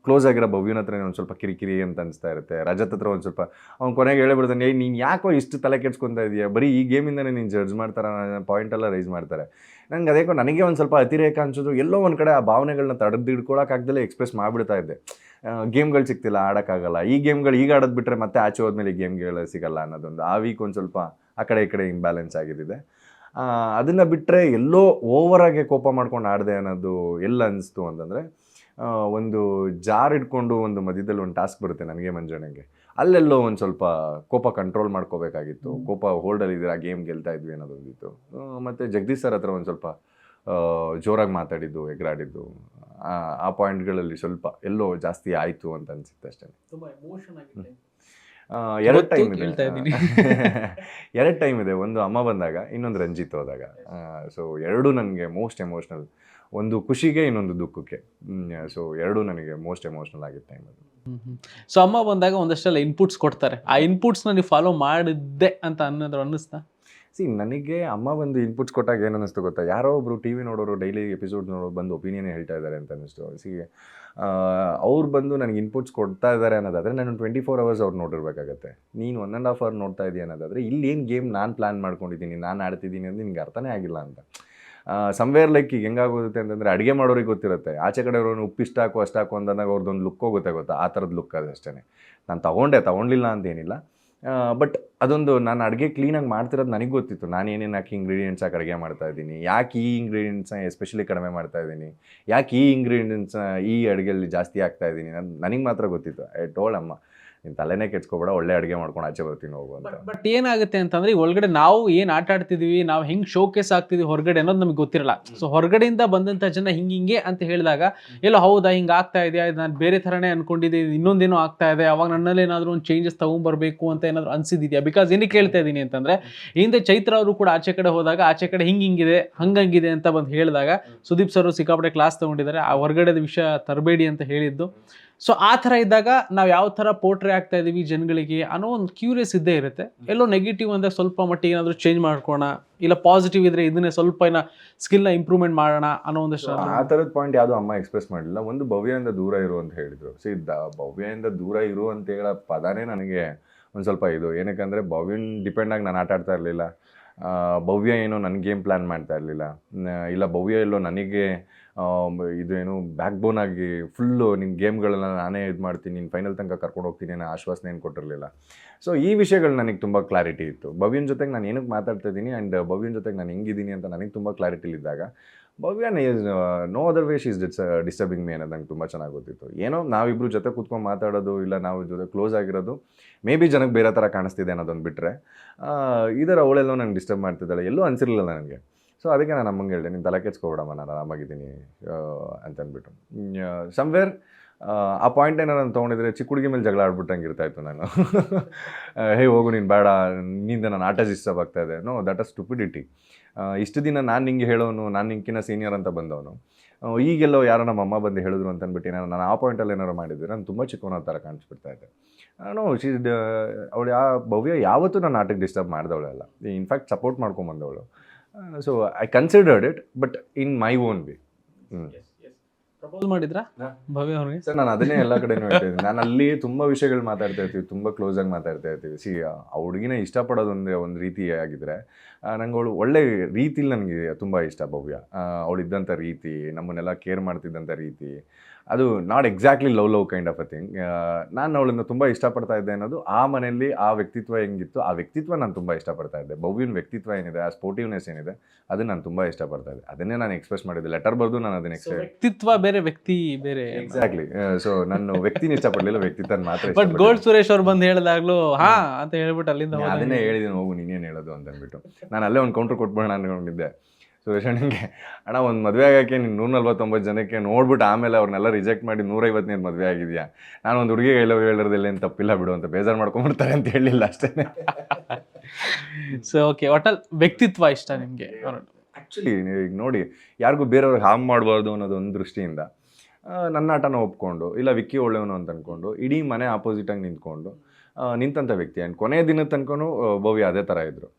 ಕ್ಲೋಸ್ ಆಗಿರೋ ಭವ್ಯನ ಹತ್ರ ಒಂದು ಸ್ವಲ್ಪ ಕಿರಿಕಿರಿ ಅಂತ ಅನಿಸ್ತಾ ಇರುತ್ತೆ. ರಜತ್ ಹತ್ರ ಒಂದು ಸ್ವಲ್ಪ ಅವ್ನು ಕೊನೆಗೆ ಹೇಳಿಬಿಡ್ತಾನೆ, ನೀನು ಯಾಕೋ ಇಷ್ಟು ತಲೆ ಕೆಡ್ಸ್ಕೊತಾ ಇದೆಯಾ, ಬರೀ ಈ ಗೇಮಿಂದನೇ ನೀನು ಜಡ್ಜ್ ಮಾಡ್ತಾರೆ ಪಾಯಿಂಟೆಲ್ಲ ರೈಸ್ ಮಾಡ್ತಾರೆ. ನನಗೆ ಅದೇಕೋ ನನಗೆ ಒಂದು ಸ್ವಲ್ಪ ಅತಿರೇಕ ಅನ್ಸೋದು. ಎಲ್ಲೋ ಒಂದು ಕಡೆ ಆ ಭಾವನೆಗಳನ್ನ ತಡೆದಿಡ್ಕೊಳಕ್ಕಾಗ್ದಲೇ ಎಕ್ಸ್ಪ್ರೆಸ್ ಮಾಡಿಬಿಡ್ತಾ ಇದ್ದೆ. ಗೇಮ್ಗಳು ಸಿಗ್ತಿಲ್ಲ, ಆಡೋಕ್ಕಾಗಲ್ಲ, ಈ ಗೇಮ್ಗಳು ಈಗ ಆಡೋದು ಬಿಟ್ಟರೆ ಮತ್ತೆ ಆಚೆ ಹೋದ್ಮೇಲೆ ಈ ಗೇಮ್ಗಳು ಸಿಗಲ್ಲ ಅನ್ನೋದೊಂದು ಆ ವೀಕ್ ಒಂದು ಸ್ವಲ್ಪ ಆ ಕಡೆ ಈ ಕಡೆ ಇಂಬ್ಯಾಲೆನ್ಸ್ ಆಗಿದ್ದಿದೆ. ಅದನ್ನು ಬಿಟ್ಟರೆ ಎಲ್ಲೋ ಓವರಾಗೆ ಕೋಪ ಮಾಡ್ಕೊಂಡು ಆಡಿದೆ ಅನ್ನೋದು ಎಲ್ಲ ಅನಿಸ್ತು ಅಂತಂದರೆ, ಒಂದು ಜಾರ್ ಇಟ್ಕೊಂಡು ಒಂದು ಮಧ್ಯದಲ್ಲಿ ಒಂದು ಟಾಸ್ಕ್ ಬರುತ್ತೆ ನನಗೆ ಮಂಜಣ್ಣಗೆ, ಅಲ್ಲೆಲ್ಲೋ ಒಂದು ಸ್ವಲ್ಪ ಕೋಪ ಕಂಟ್ರೋಲ್ ಮಾಡ್ಕೋಬೇಕಾಗಿತ್ತು. ಕೋಪ ಹೋಲ್ಡಲ್ಲಿದ್ದೀರ, ಆ ಗೇಮ್ ಗೆಲ್ತಾ ಇದ್ವಿ ಅನ್ನೋದೊಂದಿತ್ತು. ಮತ್ತು ಜಗದೀಶ್ ಸರ್ ಹತ್ರ ಒಂದು ಸ್ವಲ್ಪ ಜೋರಾಗಿ ಮಾತಾಡಿದ್ದು, ಎಗರಾಡಿದ್ದು, ಆ ಪಾಯಿಂಟ್ಗಳಲ್ಲಿ ಸ್ವಲ್ಪ ಎಲ್ಲೋ ಜಾಸ್ತಿ ಆಯಿತು ಅಂತ ಅನಿಸುತ್ತೆ ಅಷ್ಟೇ. ತುಂಬಾ ಎಮೋಷನ್ ಆಗಿದೆ. ಎರಡು ಟೈಮ್ ಇದೆ. ಕೇಳ್ತಾ ಇದ್ದೀನಿ. ಎರಡು ಟೈಮ್ ಇದೆ, ಒಂದು ಅಮ್ಮ ಬಂದಾಗ, ಇನ್ನೊಂದು ರಂಜಿತ್ ಹೋದಾಗ. ಸೊ ಎರಡೂ ನನಗೆ ಮೋಸ್ಟ್ ಎಮೋಷ್ನಲ್, ಒಂದು ಖುಷಿಗೆ ಇನ್ನೊಂದು ದುಃಖಕ್ಕೆ. ಸೊ ಎರಡೂ ನನಗೆ ಮೋಸ್ಟ್ ಎಮೋಷ್ನಲ್ ಆಗಿದ್ದ ಟೈಮ್ ಅದು. ಸೊ ಅಮ್ಮ ಬಂದಾಗ ಒಂದಷ್ಟೆಲ್ಲ ಇನ್ಪುಟ್ಸ್ ಕೊಡ್ತಾರೆ, ಆ ಇನ್ಪುಟ್ಸ್ನ ನೀವು ಫಾಲೋ ಮಾಡಿದ್ದೆ ಅಂತ ಅನ್ನಿಸ್ತಾ? ನನಗೆ ಅಮ್ಮ ಬಂದು ಇನ್ಪುಟ್ಸ್ ಕೊಟ್ಟಾಗ ಏನು ಅನ್ನಿಸ್ತು ಗೊತ್ತಾ, ಯಾರೋ ಒಬ್ರು ಟಿ ವಿ ನೋಡೋರು ಡೈಲಿ ಎಪಿಸೋಡ್ ನೋಡೋರು ಬಂದು ಒಪಿನಿಯನ್ ಹೇಳ್ತಾ ಇದ್ದಾರೆ ಅಂತ ಅನ್ನಿಸ್ತು. ಅವ್ರು ಬಂದು ನನಗೆ ಇನ್ಪುಟ್ಸ್ ಕೊಡ್ತಾ ಇದ್ದಾರೆ ಅನ್ನೋದಾದರೆ ನಾನು 24 hours ಅವ್ರು ನೋಡಿರ್ಬೇಕಾಗತ್ತೆ. ನೀನು 1.5 hour ನೋಡ್ತಾ ಇದೀಯ ಅನ್ನೋದಾದರೆ ಇಲ್ಲಿ ಏನು ಗೇಮ್ ನಾನು ಪ್ಲ್ಯಾನ್ ಮಾಡ್ಕೊಂಡಿದ್ದೀನಿ, ನಾನು ಆಡ್ತಿದ್ದೀನಿ ಅಂತ ನಿನ್ಗೆ ಅರ್ಥನೇ ಆಗಿಲ್ಲ ಅಂತ. ಸಮ್ವೇರ್ ಲೈಕ್ ಈಗ ಹೆಂಗಾಗೋಗುತ್ತೆ ಅಂತಂದರೆ, ಅಡುಗೆ ಮಾಡೋರಿಗೆ ಗೊತ್ತಿರುತ್ತೆ, ಆಚೆ ಕಡೆ ಅವ್ರನ್ನ ಉಪ್ಪು ಇಷ್ಟ ಹಾಕು ಅಷ್ಟು ಹಾಕು ಅಂದಾಗ ಅವ್ರದ್ದೊಂದು ಲುಕ್ ಹೋಗುತ್ತೆ ಗೊತ್ತಾ, ಆ ಥರದ್ದು ಲುಕ್ ಅದು ಅಷ್ಟೇ. ನಾನು ತೊಗೊಂಡಿಲ್ಲ ಅಂತೇನಿಲ್ಲ, ಬಟ್ ಅದೊಂದು ನಾನು ಅಡುಗೆ ಕ್ಲೀನಾಗಿ ಮಾಡ್ತಿರೋದು ನನಗೆ ಗೊತ್ತಿತ್ತು. ನಾನು ಏನೇನು ಹಾಕಿ ಇಂಗ್ರೀಡಿಯೆಂಟ್ಸ್ ಹಾಕಿ ಅಡುಗೆ ಮಾಡ್ತಾಯಿದ್ದೀನಿ, ಯಾಕೆ ಈ ಇಂಗ್ರೀಡಿಯೆಂಟ್ಸ್ನ ಎಸ್ಪೆಷಲಿ ಕಡಿಮೆ ಮಾಡ್ತಾಯಿದ್ದೀನಿ, ಯಾಕೆ ಈ ಇಂಗ್ರೀಡಿಯೆಂಟ್ಸ್ನ ಈ ಅಡುಗೆಯಲ್ಲಿ ಜಾಸ್ತಿ ಹಾಕ್ತಾಯಿದ್ದೀನಿ, ನನಗೆ ಮಾತ್ರ ಗೊತ್ತಿತ್ತು. ಐ ಟೋಲ್ಡ್ ಅಮ್ಮ, ನೀನು ತಲೆನೇ ಕೆಡ್ಸ್ಕೊಬೇಡ, ಒಳ್ಳೆ ಅಡುಗೆ ಮಾಡ್ಕೊಂಡು ಆಚೆ ಬರ್ತೀನಿ ಹೋಗು ಅಂತ. ಬಟ್ ಏನಾಗುತ್ತೆ ಅಂತಂದ್ರೆ, ಈ ಒಳಗಡೆ ನಾವು ಏನು ಆಟ ಆಡ್ತಿದ್ವಿ, ನಾವು ಹೆಂಗೆ ಶೋಕೇಸ್ ಆಗ್ತಿದ್ವಿ ಹೊರಗಡೆ ಅನ್ನೋದು ನಮಗೆ ಗೊತ್ತಿರಲ್ಲ. ಸೊ ಹೊರಗಡೆಯಿಂದ ಬಂದಂಥ ಜನ ಹಿಂಗೆ ಅಂತ ಹೇಳಿದಾಗ, ಎಲ್ಲೋ ಹೌದಾ ಹಿಂಗೆ ಆಗ್ತಾ ಇದೆಯಾ, ಇದು ನಾನು ಬೇರೆ ಥರನೇ ಅನ್ಕೊಂಡಿದ್ದೆ, ಇನ್ನೊಂದೇನೋ ಆಗ್ತಾ ಇದೆ, ಅವಾಗ ನನ್ನಲ್ಲಿ ಏನಾದರೂ ಒಂದು ಚೇಂಜಸ್ ತೊಗೊಂಬರ್ಬೇಕು ಅಂತ ಏನಾದರೂ ಅನ್ಸಿದ್ಯಾ? ಬಿಕಾಸ್ ಏನಕ್ಕೆ ಹೇಳ್ತಾ ಇದ್ದೀನಿ ಅಂತಂದರೆ, ಹಿಂದೆ ಚೈತ್ರ ಅವರು ಕೂಡ ಆಚೆ ಕಡೆ ಹೋದಾಗ ಆಚೆ ಕಡೆ ಹಿಂಗಿದೆ ಹಂಗಂಗಿದೆ ಅಂತ ಬಂದು ಹೇಳಿದಾಗ ಸುದೀಪ್ ಸರ್ ಸಿಕ್ಕಾಪಟ್ಟೆ ಕ್ಲಾಸ್ ತೊಗೊಂಡಿದ್ದಾರೆ, ಆ ಹೊರಗಡೆದ ವಿಷಯ ತರಬೇಡಿ ಅಂತ ಹೇಳಿದ್ದು. ಸೊ ಆ ಥರ ಇದ್ದಾಗ ನಾವು ಯಾವ ಥರ ಪೋರ್ಟ್ರೇ ಆಗ್ತಾ ಇದ್ದೀವಿ ಜನಗಳಿಗೆ ಅನ್ನೋ ಒಂದು ಕ್ಯೂರಿಯಸ್ ಇದ್ದೇ ಇರುತ್ತೆ. ಎಲ್ಲೋ ನೆಗೆಟಿವ್ ಅಂದರೆ ಸ್ವಲ್ಪ ಮಟ್ಟಿಗೆ ಏನಾದರೂ ಚೇಂಜ್ ಮಾಡ್ಕೋಣ, ಇಲ್ಲ ಪಾಸಿಟಿವ್ ಇದ್ದರೆ ಇದನ್ನೇ ಸ್ವಲ್ಪ ಸ್ಕಿಲ್ನ ಇಂಪ್ರೂವ್ಮೆಂಟ್ ಮಾಡೋಣ ಅನ್ನೋ ಒಂದಷ್ಟು. ಆ ಥರದ ಪಾಯಿಂಟ್ ಯಾವುದೂ ಅಮ್ಮ ಎಕ್ಸ್ಪ್ರೆಸ್ ಮಾಡಲಿಲ್ಲ. ಒಂದು ಭವ್ಯದಿಂದ ದೂರ ಇರು ಅಂತ ಹೇಳಿದರು. ಭವ್ಯದಿಂದ ದೂರ ಇರು ಅಂತ ಹೇಳೋ ಪದನೇ ನನಗೆ ಒಂದು ಸ್ವಲ್ಪ ಇದು. ಏನಕ್ಕೆ ಭವ್ಯನ ಡಿಪೆಂಡಾಗಿ ನಾನು ಆಟ ಆಡ್ತಾ ಇರಲಿಲ್ಲ. ಭವ್ಯ ಏನೋ ನನ್ನ ಗೇಮ್ ಪ್ಲ್ಯಾನ್ ಮಾಡ್ತಾ ಇರಲಿಲ್ಲ. ಇಲ್ಲ ಭವ್ಯ ಎಲ್ಲೋ ನನಗೆ ಇದು ಏನು ಬ್ಯಾಕ್ ಬೋನ್ ಆಗಿ ಫುಲ್ಲು ನಿನ್ನ ಗೇಮ್ಗಳನ್ನ ನಾನೇ ಇದು ಮಾಡ್ತೀನಿ, ನೀನು ಫೈನಲ್ ತನಕ ಕರ್ಕೊಂಡು ಹೋಗ್ತೀನಿ ಅನ್ನೋ ಆಶ್ವಾಸನೆ ಏನು ಕೊಟ್ಟಿರಲಿಲ್ಲ. ಸೊ ಈ ವಿಷಯಗಳು ನನಗೆ ತುಂಬ ಕ್ಲಾರಿಟಿ ಇತ್ತು. ಭವ್ಯನ ಜೊತೆಗೆ ನಾನು ಏನಕ್ಕೆ ಮಾತಾಡ್ತಾ ಇದ್ದೀನಿ ಆ್ಯಂಡ್ ಭವ್ಯನ ಜೊತೆಗೆ ನಾನು ಹೆಂಗಿದ್ದೀನಿ ಅಂತ ನನಗೆ ತುಂಬ ಕ್ಲಾರಿಟಿಲಿದ್ದಾಗ, ಭವ್ಯನ no other way she is disturbing me ಅನ್ನೋದು ನಂಗೆ ತುಂಬ ಚೆನ್ನಾಗಿ ಗೊತ್ತಿತ್ತು. ಏನೋ ನಾವಿಬ್ಬರು ಜೊತೆ ಕೂತ್ಕೊಂಡು ಮಾತಾಡೋದು, ಇಲ್ಲ ನಾವು ಜೊತೆ ಕ್ಲೋಸ್ ಆಗಿರೋದು ಮೇ ಬಿ ಜನಕ್ಕೆ ಬೇರೆ ಥರ ಕಾಣಿಸ್ತಿದೆ ಅನ್ನೋದೊಂದು ಬಿಟ್ಟರೆ, ಇದರ ಅವಳೆಲ್ಲೋ ನಂಗೆ ಡಿಸ್ಟರ್ಬ್ ಮಾಡ್ತಿದ್ದಾಳೆ ಎಲ್ಲೂ ಅನಿಸಿರಲಿಲ್ಲ ನನಗೆ. ಸೊ ಅದಕ್ಕೆ ನಾನು ಅಮ್ಮಂಗೆ ಹೇಳಿದೆ, ನೀನು ತಲೆ ಕೆಡ್ಸ್ಕೊಬೇಡಮ್ಮ, ನಾನು ಆರಾಮಾಗಿದ್ದೀನಿ ಅಂತಂದ್ಬಿಟ್ಟು. ಸಮ್ವೇರ್ ಆ ಪಾಯಿಂಟೇ ನಾನು ತೊಗೊಂಡಿದ್ರೆ ಚಿಕ್ಕ ಹುಡುಗಿ ಮೇಲೆ ಜಗಳ ಆಡ್ಬಿಟ್ಟಂಗೆ ಇರ್ತಾಯಿತ್ತು ನಾನು. ಹೇ ಹೋಗು ನೀನು ಬೇಡ, ನಿಂದ ನಾನು ಆಟ ಡಿಸ್ಟರ್ಬ್ ಆಗ್ತಾಯಿದೆ. No, that as stupidity. ಇಷ್ಟು ದಿನ ನಾನು ನಿಂಗೆ ಹೇಳೋನು, ನಾನು ನಿಂಕಿನ ಸೀನಿಯರ್ ಅಂತ ಬಂದವನು, ಈಗೆಲ್ಲೋ ಯಾರೋ ನಮ್ಮ ಅಮ್ಮ ಬಂದು ಹೇಳಿದ್ರು ಅಂತಂದ್ಬಿಟ್ಟು ನಾನು ಆ ಪಾಯಿಂಟಲ್ಲಿ ಏನಾರು ಮಾಡಿದ್ದೆ ನಾನು ತುಂಬ ಚಿಕ್ಕವನ ಥರ ಕಾಣಿಸ್ಬಿಡ್ತಾ ಇದ್ದೆ. ನೋ, ಅವಳು ಭವ್ಯ ಯಾವತ್ತೂ ನನ್ನ ಆಟಕ್ಕೆ ಡಿಸ್ಟರ್ಬ್ ಮಾಡಿದವಳಲ್ಲ, ಇನ್ಫ್ಯಾಕ್ಟ್ ಸಪೋರ್ಟ್ ಮಾಡ್ಕೊಂಬಂದವಳು. So I considered it, but in my own way. Propose ಮಾಡಿದ್ರಾ ಭವ್ಯ ಅವ್ರಿಗೆ? ಸರ್ ನಾನು ಅದನ್ನೇ ಎಲ್ಲ ಕಡೆನೂ ಹೇಳ್ತಿದ್ದೀನಿ. ನಾನು ಅಲ್ಲಿ ತುಂಬ ವಿಷಯಗಳು ಮಾತಾಡ್ತಾ ಇರ್ತೀವಿ, ತುಂಬ ಕ್ಲೋಸಾಗಿ ಮಾತಾಡ್ತಾ ಇರ್ತೀವಿ. ಆ ಹುಡುಗಿನ ಇಷ್ಟಪಡೋದೊಂದು ಒಂದು ರೀತಿ ಆಗಿದ್ರೆ, ನಂಗೆ ಅವಳು ಒಳ್ಳೆ ರೀತಿಲಿ ನನಗೆ ತುಂಬ ಇಷ್ಟ ಭವ್ಯ. ಅವಳಿದ್ದಂಥ ರೀತಿ, ನಮ್ಮನ್ನೆಲ್ಲ ಕೇರ್ ಮಾಡ್ತಿದ್ದಂಥ ರೀತಿ, ಅದು not exactly love kind of a thing. ನಾನು ಅವಳನ್ನು ತುಂಬ ಇಷ್ಟಪಡ್ತಾ ಇದ್ದೆ ಅನ್ನೋದು ಆ ಮನೆಯಲ್ಲಿ ಆ ವ್ಯಕ್ತಿತ್ವ ಹೆಂಗಿತ್ತು, ಆ ವ್ಯಕ್ತಿತ್ವ ನಾನು ತುಂಬ ಇಷ್ಟಪಡ್ತಾ ಇದ್ದೆ. ಭವ್ಯನ ವ್ಯಕ್ತಿತ್ವ ಏನಿದೆ, ಆ ಸ್ಪೋರ್ಟಿವ್ನೆಸ್ ಏನಿದೆ, ಅದನ್ನು ನಾನು ತುಂಬ ಇಷ್ಟಪಡ್ತಾ ಇದ್ದೆ. ಅದನ್ನೇ ನಾನು ಎಕ್ಸ್ಪ್ರೆಸ್ ಮಾಡಿದ್ದೆ, ಲೆಟರ್ ಬರೆದು ನಾನು ಅದನ್ನ ವ್ಯಕ್ತಿತ್ವ ಬೇರೆ, ವ್ಯಕ್ತಿ ಬೇರೆ. ಎಕ್ಸಾಕ್ಟ್ಲಿ. ಸೊ ನಾನು ವ್ಯಕ್ತಿನ ಇಷ್ಟಪಡಲಿಲ್ಲ, ವ್ಯಕ್ತಿತ್ವ ಮಾತ್ರ. ಬಟ್ ಗೋಲ್ಡ್ ಸುರೇಶ್ ಅವ್ರು ಬಂದು ಹೇಳಿದಾಗ್ಲೂ ಹಾ ಅಂತ ಹೇಳ್ಬಿಟ್ಟು ಅಲ್ಲಿಂದ ಅದನ್ನೇ ಹೇಳಿದ್ದೀನಿ, ಹೋಗು ನೀನೇನು ಹೇಳೋದು ಅಂತ ಅಂದ್ಬಿಟ್ಟು. ನಾನು ಅಲ್ಲೇ ಒಂದು ಕೌಂಟ್ರ್ ಕೊಟ್ಬಿಡೋಣ ಅನ್ಕೊಂಡಿದ್ದೆ ಸುರೇಶ್ ಅಣ್ಣಂಗೆ. ಅಣ್ಣ ಒಂದು ಮದುವೆ ಆಗೋಕ್ಕೆ ನೀನು 149 ಜನಕ್ಕೆ ನೋಡ್ಬಿಟ್ಟು ಆಮೇಲೆ ಅವ್ರನ್ನೆಲ್ಲ ರಿಜೆಕ್ಟ್ ಮಾಡಿ 150ನೇ ಮದುವೆ ಆಗಿದೆಯಾ, ನಾನು ಒಂದು ಹುಡುಗಿಗೆ ಹೇಳಿರೋದಿಲ್ಲ ಏನು ತಪ್ಪಿಲ್ಲ ಬಿಡು ಅಂತ ಬೇಜಾರು ಮಾಡ್ಕೊಂಡ್ಬಿಡ್ತಾರೆ ಅಂತ ಹೇಳಿಲ್ಲ ಅಷ್ಟೇ. ಸೊ ಓಕೆ, ಒಟ್ಟಲ್ಲಿ ವ್ಯಕ್ತಿತ್ವ ಇಷ್ಟ ನಿಮಗೆ? ಆ್ಯಕ್ಚುಲಿ ಈಗ ನೋಡಿ, ಯಾರಿಗೂ ಬೇರೆಯವ್ರಿಗೆ ಹಾರ್ಮ್ ಮಾಡಬಾರ್ದು ಅನ್ನೋದು ಒಂದು ದೃಷ್ಟಿಯಿಂದ ನನ್ನ ಆಟನ ಒಪ್ಕೊಂಡು, ಇಲ್ಲ ವಿಕ್ಕಿ ಒಳ್ಳೆಯವನು ಅಂತ ಅಂದ್ಕೊಂಡು ಇಡೀ ಮನೆ ಆಪೋಸಿಟಾಗಿ ನಿಂತಂಥ ವ್ಯಕ್ತಿ. ಆ್ಯಂಡ್ ಕೊನೆಯ ದಿನದ ತನಕನೂ ಭವ್ಯ ಅದೇ ಥರ ಇದ್ದರು.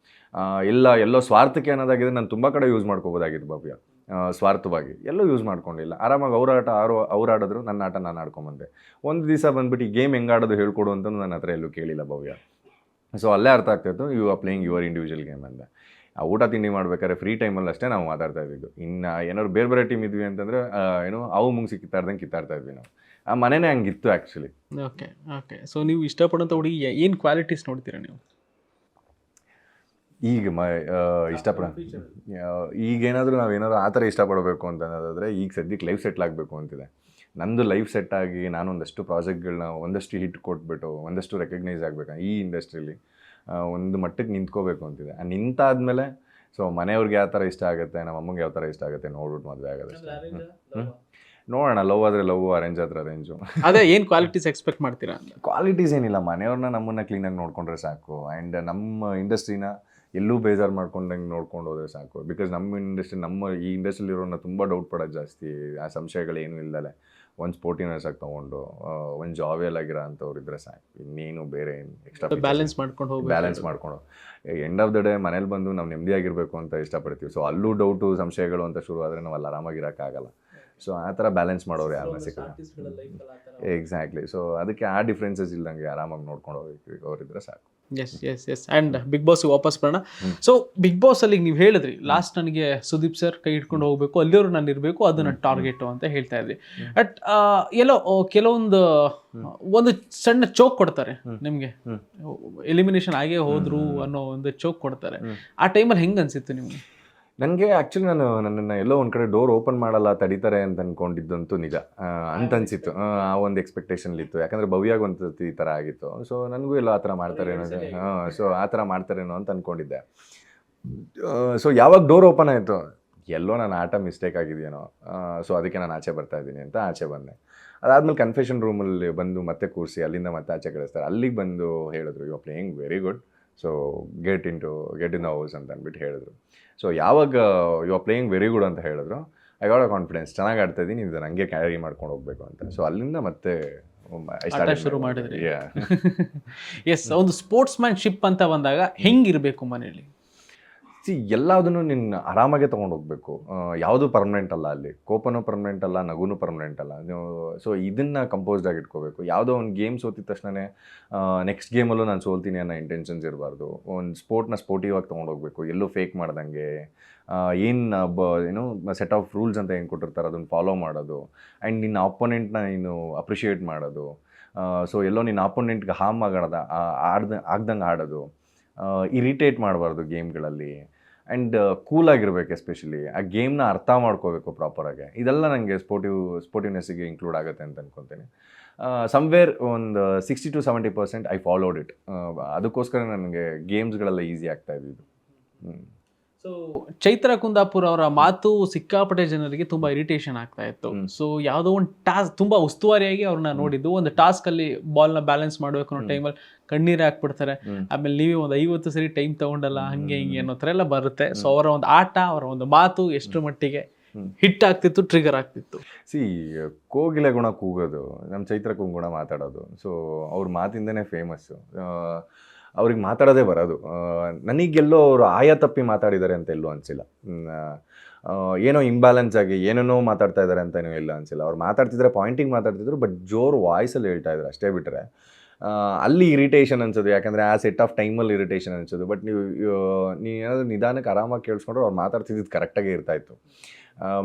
ಎಲ್ಲೋ ಸ್ವಾರ್ಥಕ್ಕೆ ಅನ್ನೋದಾಗಿದೆ, ನಾನು ತುಂಬ ಕಡೆ ಯೂಸ್ ಮಾಡ್ಕೋಬೋದಾಗಿದ್ದು ಭವ್ಯ. ಸ್ವಾರ್ಥವಾಗಿ ಎಲ್ಲೂ ಯೂಸ್ ಮಾಡ್ಕೊಂಡಿಲ್ಲ. ಆರಾಮಾಗಿ ಅವ್ರು ಆಡಿದ್ರು, ನನ್ನ ಆಟ ನಾನು ಆಡ್ಕೊಂಬಂದೆ. ಒಂದು ದಿವಸ ಬಂದುಬಿಟ್ಟು ಈ ಗೇಮ್ ಹೆಂಗೆ ಆಡೋದು ಹೇಳ್ಕೊಡು ಅಂತಲೂ ನನ್ನ ಹತ್ರ ಎಲ್ಲೂ ಕೇಳಿಲ್ಲ ಭವ್ಯ. ಸೊ ಅಲ್ಲೇ ಅರ್ಥ ಆಗ್ತಾಯಿತ್ತು, you are playing your individual game ಅಂತ. ಆ ಊಟ ತಿಂಡಿ ಮಾಡ್ಬೇಕಾದ್ರೆ ಫ್ರೀ ಟೈಮಲ್ಲಿ ಅಷ್ಟೇ ನಾವು ಮಾತಾಡ್ತಾ ಇದ್ದಿದ್ದು. ಇನ್ನು ಏನಾದ್ರು ಬೇರೆ ಟೀಮ್ ಇದ್ವಿ ಅಂತಂದರೆ ಅವು ಮುಂಗ್ಸಿ ಕಿತ್ತಾಡ್ತಾ ಇದ್ವಿ ನಾವು. ಆ ಮನೆಯೇ ಹಂಗಿತ್ತು ಆ್ಯಕ್ಚುಲಿ. Okay okay. ಸೊ ನೀವು ಇಷ್ಟಪಡೋಂಥ ಹುಡುಗಿ ಏನು ಕ್ವಾಲಿಟೀಸ್ ನೋಡ್ತೀರಾ ನೀವು? ಈಗ ಈಗೇನಾದರೂ ನಾವೇನಾದ್ರು ಆ ಥರ ಇಷ್ಟಪಡಬೇಕು ಅಂತ ಅನ್ನೋದಾದರೆ, ಈಗ ಸದ್ಯಕ್ಕೆ ಲೈಫ್ ಸೆಟ್ಲ್ ಆಗಬೇಕು ಅಂತಿದೆ. ನಂದು ಲೈಫ್ ಸೆಟ್ ಆಗಿ ನಾನು ಒಂದಷ್ಟು ಪ್ರಾಜೆಕ್ಟ್ಗಳನ್ನ ಒಂದಷ್ಟು ಹಿಟ್ ಕೊಟ್ಬಿಟ್ಟು ಒಂದಷ್ಟು ರೆಕಗ್ನೈಸ್ ಆಗಬೇಕು ಈ ಇಂಡಸ್ಟ್ರೀಲಿ, ಒಂದು ಮಟ್ಟಕ್ಕೆ ನಿಂತ್ಕೋಬೇಕು ಅಂತಿದೆ. ನಿಂತಾದ್ಮೇಲೆ ಸೊ ಮನೆಯವ್ರಿಗೆ ಯಾವ ಥರ ಇಷ್ಟ ಆಗುತ್ತೆ, ನಮ್ಮ ಅಮ್ಮಂಗೆ ಯಾವ ಥರ ಇಷ್ಟ ಆಗುತ್ತೆ ನೋಡ್ಬಿಟ್ಟು ಮದುವೆ ಆಗೋದಷ್ಟೇ. ನೋಡೋಣ, ಲವ್ ಆದರೆ ಲವ್, ಅರೇಂಜ್ ಆದರೆ ಅರೇಂಜು. ಅದೇ ಏನು ಕ್ವಾಲಿಟೀಸ್ ಎಕ್ಸ್ಪೆಕ್ಟ್ ಮಾಡ್ತೀರಾ ಅಂತ? ಕ್ವಾಲಿಟೀಸ್ ಏನಿಲ್ಲ, ಮನೆಯವ್ರನ್ನ ನಮ್ಮನ್ನು ಕ್ಲೀನಾಗಿ ನೋಡ್ಕೊಂಡ್ರೆ ಸಾಕು. ಆ್ಯಂಡ್ ನಮ್ಮ ಇಂಡಸ್ಟ್ರಿನ ಎಲ್ಲೂ ಬೇಜಾರು ಮಾಡ್ಕೊಂಡಂಗೆ ನೋಡ್ಕೊಂಡು ಹೋದ್ರೆ ಸಾಕು. ಬಿಕಾಸ್ ನಮ್ಮ ಈ ಇಂಡಸ್ಟ್ರಿಲಿರೋನ್ನ ತುಂಬ ಡೌಟ್ ಪಡೋದು ಜಾಸ್ತಿ, ಆ ಸಂಶಯಗಳೇನು ಇಲ್ಲದೆ ಒಂದು ಸ್ಪೋರ್ಟಿವ್ನೆಸ್ ಆಗಿ ತೊಗೊಂಡು ಒಂದು ಜಾವಿಯಲ್ ಆಗಿರೋ ಅಂಥವ್ರು ಇದ್ದರೆ ಸಾಕು. ಇನ್ನೇನು ಬೇರೆ ಎಕ್ಸ್ಟ್ರಾ ಬ್ಯಾಲೆನ್ಸ್ ಮಾಡ್ಕೊಂಡು ಹೋಗಿ ಬ್ಯಾಲೆನ್ಸ್ ಮಾಡ್ಕೊಂಡು ಎಂಡ್ ಆಫ್ ದ ಡೇ ಮನೇಲಿ ಬಂದು ನಾವು ನೆಮ್ಮದಿಯಾಗಿರಬೇಕು ಅಂತ ಇಷ್ಟಪಡ್ತೀವಿ. ಸೊ ಅಲ್ಲೂ ಡೌಟು ಸಂಶಯಗಳು ಅಂತ ಶುರು ಆದರೆ ನಾವು ಅಲ್ಲಿ ಆರಾಮಾಗಿರೋಕ್ಕಾಗಲ್ಲ. ಸೊ ಆ ಥರ ಬ್ಯಾಲೆನ್ಸ್ ಮಾಡೋರು ಯಾರನ್ನ ಸಿಕ್ಕಲ್ಲ. ಎಕ್ಸಾಕ್ಟ್ಲಿ. ಸೊ ಅದಕ್ಕೆ ಆ ಡಿಫ್ರೆನ್ಸಸ್ ಇಲ್ದಂಗೆ ಆರಾಮಾಗಿ ನೋಡ್ಕೊಂಡು ಅವರಿದ್ರೆ ಸಾಕು. Yes yes yes. And big Boss ವಾಪಸ್ ಬರೋಣ. ಸೊ ಬಿಗ್ ಬಾಸ್ ಅಲ್ಲಿ ನೀವು ಹೇಳಿದ್ರಿ ಲಾಸ್ಟ್ ನನಗೆ ಸುದೀಪ್ ಸರ್ ಕೈ ಇಟ್ಕೊಂಡು ಹೋಗ್ಬೇಕು, ಅಲ್ಲಿಯವರು ನಾನು ಇರಬೇಕು, ಅದು ನನ್ನ ಟಾರ್ಗೆಟು ಅಂತ ಹೇಳ್ತಾ ಇದ್ರಿ. ಬಟ್ ಎಲ್ಲೋ ಕೆಲವೊಂದು ಒಂದು ಸಣ್ಣ ಚೋಕ್ ಕೊಡ್ತಾರೆ ನಿಮಗೆ, ಎಲಿಮಿನೇಷನ್ ಆಗೇ ಹೋದ್ರು ಅನ್ನೋ ಒಂದು ಚೋಕ್ ಕೊಡ್ತಾರೆ. ಆ ಟೈಮಲ್ಲಿ ಹೆಂಗೆ ಅನ್ಸಿತ್ತು ನಿಮಗೆ? ನನಗೆ ಆ್ಯಕ್ಚುಲಿ ನನ್ನನ್ನು ಎಲ್ಲೋ ಒಂದು ಕಡೆ ಡೋರ್ ಓಪನ್ ಮಾಡಲ್ಲ, ತಡೀತಾರೆ ಅಂತ ಅಂದ್ಕೊಂಡಿದ್ದಂತೂ ನಿಜ ಅಂತ ಅನಿಸಿತ್ತು. ಆ ಒಂದು ಎಕ್ಸ್ಪೆಕ್ಟೇಷನ್ಲಿತ್ತು. ಯಾಕಂದರೆ ಭವ್ಯಾಗ ಒಂದು ಈ ಥರ ಆಗಿತ್ತು. ಸೊ ನನಗೂ ಎಲ್ಲ ಆ ಥರ ಮಾಡ್ತಾರೇನೋ, ಸೊ ಆ ಥರ ಮಾಡ್ತಾರೇನೋ ಅಂತ ಅಂದ್ಕೊಂಡಿದ್ದೆ. ಸೊ ಯಾವಾಗ ಡೋರ್ ಓಪನ್ ಆಯಿತು, ಎಲ್ಲೋ ನನ್ನ ಆಟ ಮಿಸ್ಟೇಕ್ ಆಗಿದೆಯೇನೋ, ಸೊ ಅದಕ್ಕೆ ನಾನು ಆಚೆ ಬರ್ತಾ ಇದ್ದೀನಿ ಅಂತ ಆಚೆ ಬಂದೆ. ಅದಾದಮೇಲೆ ಕನ್ಫೆಷನ್ ರೂಮಲ್ಲಿ ಬಂದು ಮತ್ತೆ ಕೂರಿಸಿ ಅಲ್ಲಿಂದ ಮತ್ತೆ ಆಚೆ ಕಳಿಸ್ತಾರೆ. ಅಲ್ಲಿಗೆ ಬಂದು ಹೇಳಿದ್ರು, you are playing very good, so get in the house ಅಂತ ಅಂದ್ಬಿಟ್ಟು ಹೇಳಿದ್ರು. ಸೊ ಯಾವಾಗ you are playing very good ಅಂತ ಹೇಳಿದ್ರು, ಐ ಗಾಟ್ ಅ ಕಾನ್ಫಿಡೆನ್ಸ್, ಚೆನ್ನಾಗಿ ಆಡ್ತಾ ಇದ್ದೀನಿ, ಇದು ನನಗೆ ಕ್ಯಾರಿ ಮಾಡ್ಕೊಂಡು ಹೋಗ್ಬೇಕು ಅಂತ. ಸೊ ಅಲ್ಲಿಂದ ಮತ್ತೆ ಶುರು ಮಾಡಿದ್ರಿ. ಎಸ್, ಒಂದು ಸ್ಪೋರ್ಟ್ಸ್ ಮ್ಯಾನ್ಶಿಪ್ ಅಂತ ಬಂದಾಗ ಹೆಂಗಿರಬೇಕು ಮನೆಯಲ್ಲಿ? ಎಲ್ಲದನ್ನು ನಿನ್ನ ಆರಾಮಾಗೆ ತೊಗೊಂಡು ಹೋಗ್ಬೇಕು. ಯಾವುದು ಪರ್ಮನೆಂಟ್ ಅಲ್ಲ, ಅಲ್ಲಿ ಕೋಪನೂ ಪರ್ಮನೆಂಟ್ ಅಲ್ಲ, ನಗುನೂ ಪರ್ಮನೆಂಟ್ ಅಲ್ಲ. ನೀವು ಸೊ ಇದನ್ನು ಕಂಪೋಸ್ಡ್ ಆಗಿ ಇಟ್ಕೋಬೇಕು. ಯಾವುದೋ ಒಂದು ಗೇಮ್ ಸೋತಿದ ತಕ್ಷಣವೇ ನೆಕ್ಸ್ಟ್ ಗೇಮಲ್ಲೂ ನಾನು ಸೋಲ್ತೀನಿ ಅನ್ನೋ ಇಂಟೆನ್ಷನ್ಸ್ ಇರಬಾರ್ದು. ಒಂದು ಸ್ಪೋರ್ಟ್ನ ಸ್ಪೋರ್ಟಿವ್ ಆಗಿ ತೊಗೊಂಡು ಹೋಗ್ಬೇಕು, ಎಲ್ಲೂ ಫೇಕ್ ಮಾಡ್ದಂಗೆ. ಏನು ಸೆಟ್ ಆಫ್ ರೂಲ್ಸ್ ಅಂತ ಏನು ಕೊಟ್ಟಿರ್ತಾರೆ ಅದನ್ನು ಫಾಲೋ ಮಾಡೋದು. ಆ್ಯಂಡ್ ನಿನ್ನ ಅಪೋನೆಂಟ್ನ ನೀನು ಅಪ್ರಿಷಿಯೇಟ್ ಮಾಡೋದು. ಸೊ ಎಲ್ಲೋ ನಿನ್ನ ಅಪೋನೆಂಟ್ಗೆ ಹಾರ್ಮ್ ಆಗ್ದಂಗೆ ಆಡೋದು. ಇರಿಟೇಟ್ ಮಾಡಬಾರ್ದು ಗೇಮ್ಗಳಲ್ಲಿ. ಆ್ಯಂಡ್ ಕೂಲಾಗಿರ್ಬೇಕು. ಎಸ್ಪೆಷಲಿ ಆ ಗೇಮ್ನ ಅರ್ಥ ಮಾಡ್ಕೋಬೇಕು ಪ್ರಾಪರಾಗಿ. ಇದೆಲ್ಲ ನನಗೆ ಸ್ಪೋರ್ಟಿವ್ನೆಸ್ಸಿಗೆ ಇನ್ಕ್ಲೂಡ್ ಆಗುತ್ತೆ ಅಂತ ಅಂದ್ಕೊತೀನಿ. ಸಮ್ವೇರ್ ಒಂದು 60 to 70% ಐ ಫಾಲೋಡ್ ಇಟ್. ಅದಕ್ಕೋಸ್ಕರ ನನಗೆ ಗೇಮ್ಸ್ಗಳೆಲ್ಲ ಈಸಿ ಆಗ್ತಾ ಇದ್ದಿದ್ದು. ಸೊ ಚೈತ್ರ ಕುಂದಾಪುರ್ ಅವರ ಮಾತು ಸಿಕ್ಕಾಪಟ್ಟೆ ಜನರಿಗೆ ತುಂಬಾ ಇರಿಟೇಷನ್ ಆಗ್ತಾ ಇತ್ತು. ಸೊ ಯಾವುದೋ ಒಂದು ಟಾಸ್ಕ್ ತುಂಬಾ ಉಸ್ತುವಾರಿಯಾಗಿ ಅವ್ರನ್ನ ನೋಡಿದ್ದು, ಒಂದು ಟಾಸ್ಕ್ ಅಲ್ಲಿ ಬಾಲ್ನ ಬ್ಯಾಲೆನ್ಸ್ ಮಾಡಬೇಕು ಅನ್ನೋ ಟೈಮಲ್ಲಿ ಕಣ್ಣೀರು ಹಾಕ್ಬಿಡ್ತಾರೆ. ಆಮೇಲೆ ನೀವೇ ಒಂದು 50 ಸರಿ ಟೈಮ್ ತಗೊಂಡಲ್ಲ, ಹಂಗೆ ಹಿಂಗೆ ಅನ್ನೋ ಥರ ಎಲ್ಲ ಬರುತ್ತೆ. ಸೊ ಅವರ ಒಂದು ಆಟ, ಅವರ ಒಂದು ಮಾತು ಎಷ್ಟು ಮಟ್ಟಿಗೆ ಹಿಟ್ ಆಗ್ತಿತ್ತು, ಟ್ರಿಗರ್ ಆಗ್ತಿತ್ತು? ಕೋಗಿಲೆ ಗುಣ ಕೂಗೋದು, ನಮ್ಮ ಚೈತ್ರ ಗುಣ ಮಾತಾಡೋದು. ಸೊ ಅವ್ರ ಮಾತಿಂದನೇ ಫೇಮಸ್ಸು. ಅವ್ರಿಗೆ ಮಾತಾಡೋದೇ ಬರೋದು. ನನಗೆಲ್ಲೋ ಅವರು ಆಯ ತಪ್ಪಿ ಮಾತಾಡಿದ್ದಾರೆ ಅಂತ ಎಲ್ಲೂ ಅನಿಸಿಲ್ಲ. ಏನೋ ಇಂಬ್ಯಾಲೆನ್ಸ್ ಆಗಿ ಏನೇನೋ ಮಾತಾಡ್ತಾ ಇದ್ದಾರೆ ಅಂತಲೂ ಎಲ್ಲ ಅನಿಸಿಲ್ಲ. ಅವ್ರು ಮಾತಾಡ್ತಿದ್ರೆ ಪಾಯಿಂಟಿಂಗ್ ಮಾತಾಡ್ತಿದ್ರು, ಬಟ್ ಜೋರು ವಾಯ್ಸಲ್ಲಿ ಹೇಳ್ತಾ ಇದ್ರು ಅಷ್ಟೇ. ಬಿಟ್ಟರೆ ಅಲ್ಲಿ ಇರಿಟೇಷನ್ ಅನ್ಸೋದು, ಯಾಕಂದರೆ ಆ ಸೆಟ್ ಆಫ್ ಟೈಮಲ್ಲಿ ಇರಿಟೇಷನ್ ಅನ್ಸೋದು. ಬಟ್ ನೀವು ಏನಾದರೂ ನಿಧಾನಕ್ಕೆ ಆರಾಮಾಗಿ ಕೇಳಿಸ್ಕೊಂಡ್ರೆ ಅವ್ರು ಮಾತಾಡ್ತಿದ್ದು ಕರೆಕ್ಟಾಗೇ ಇರ್ತಾಯಿತ್ತು.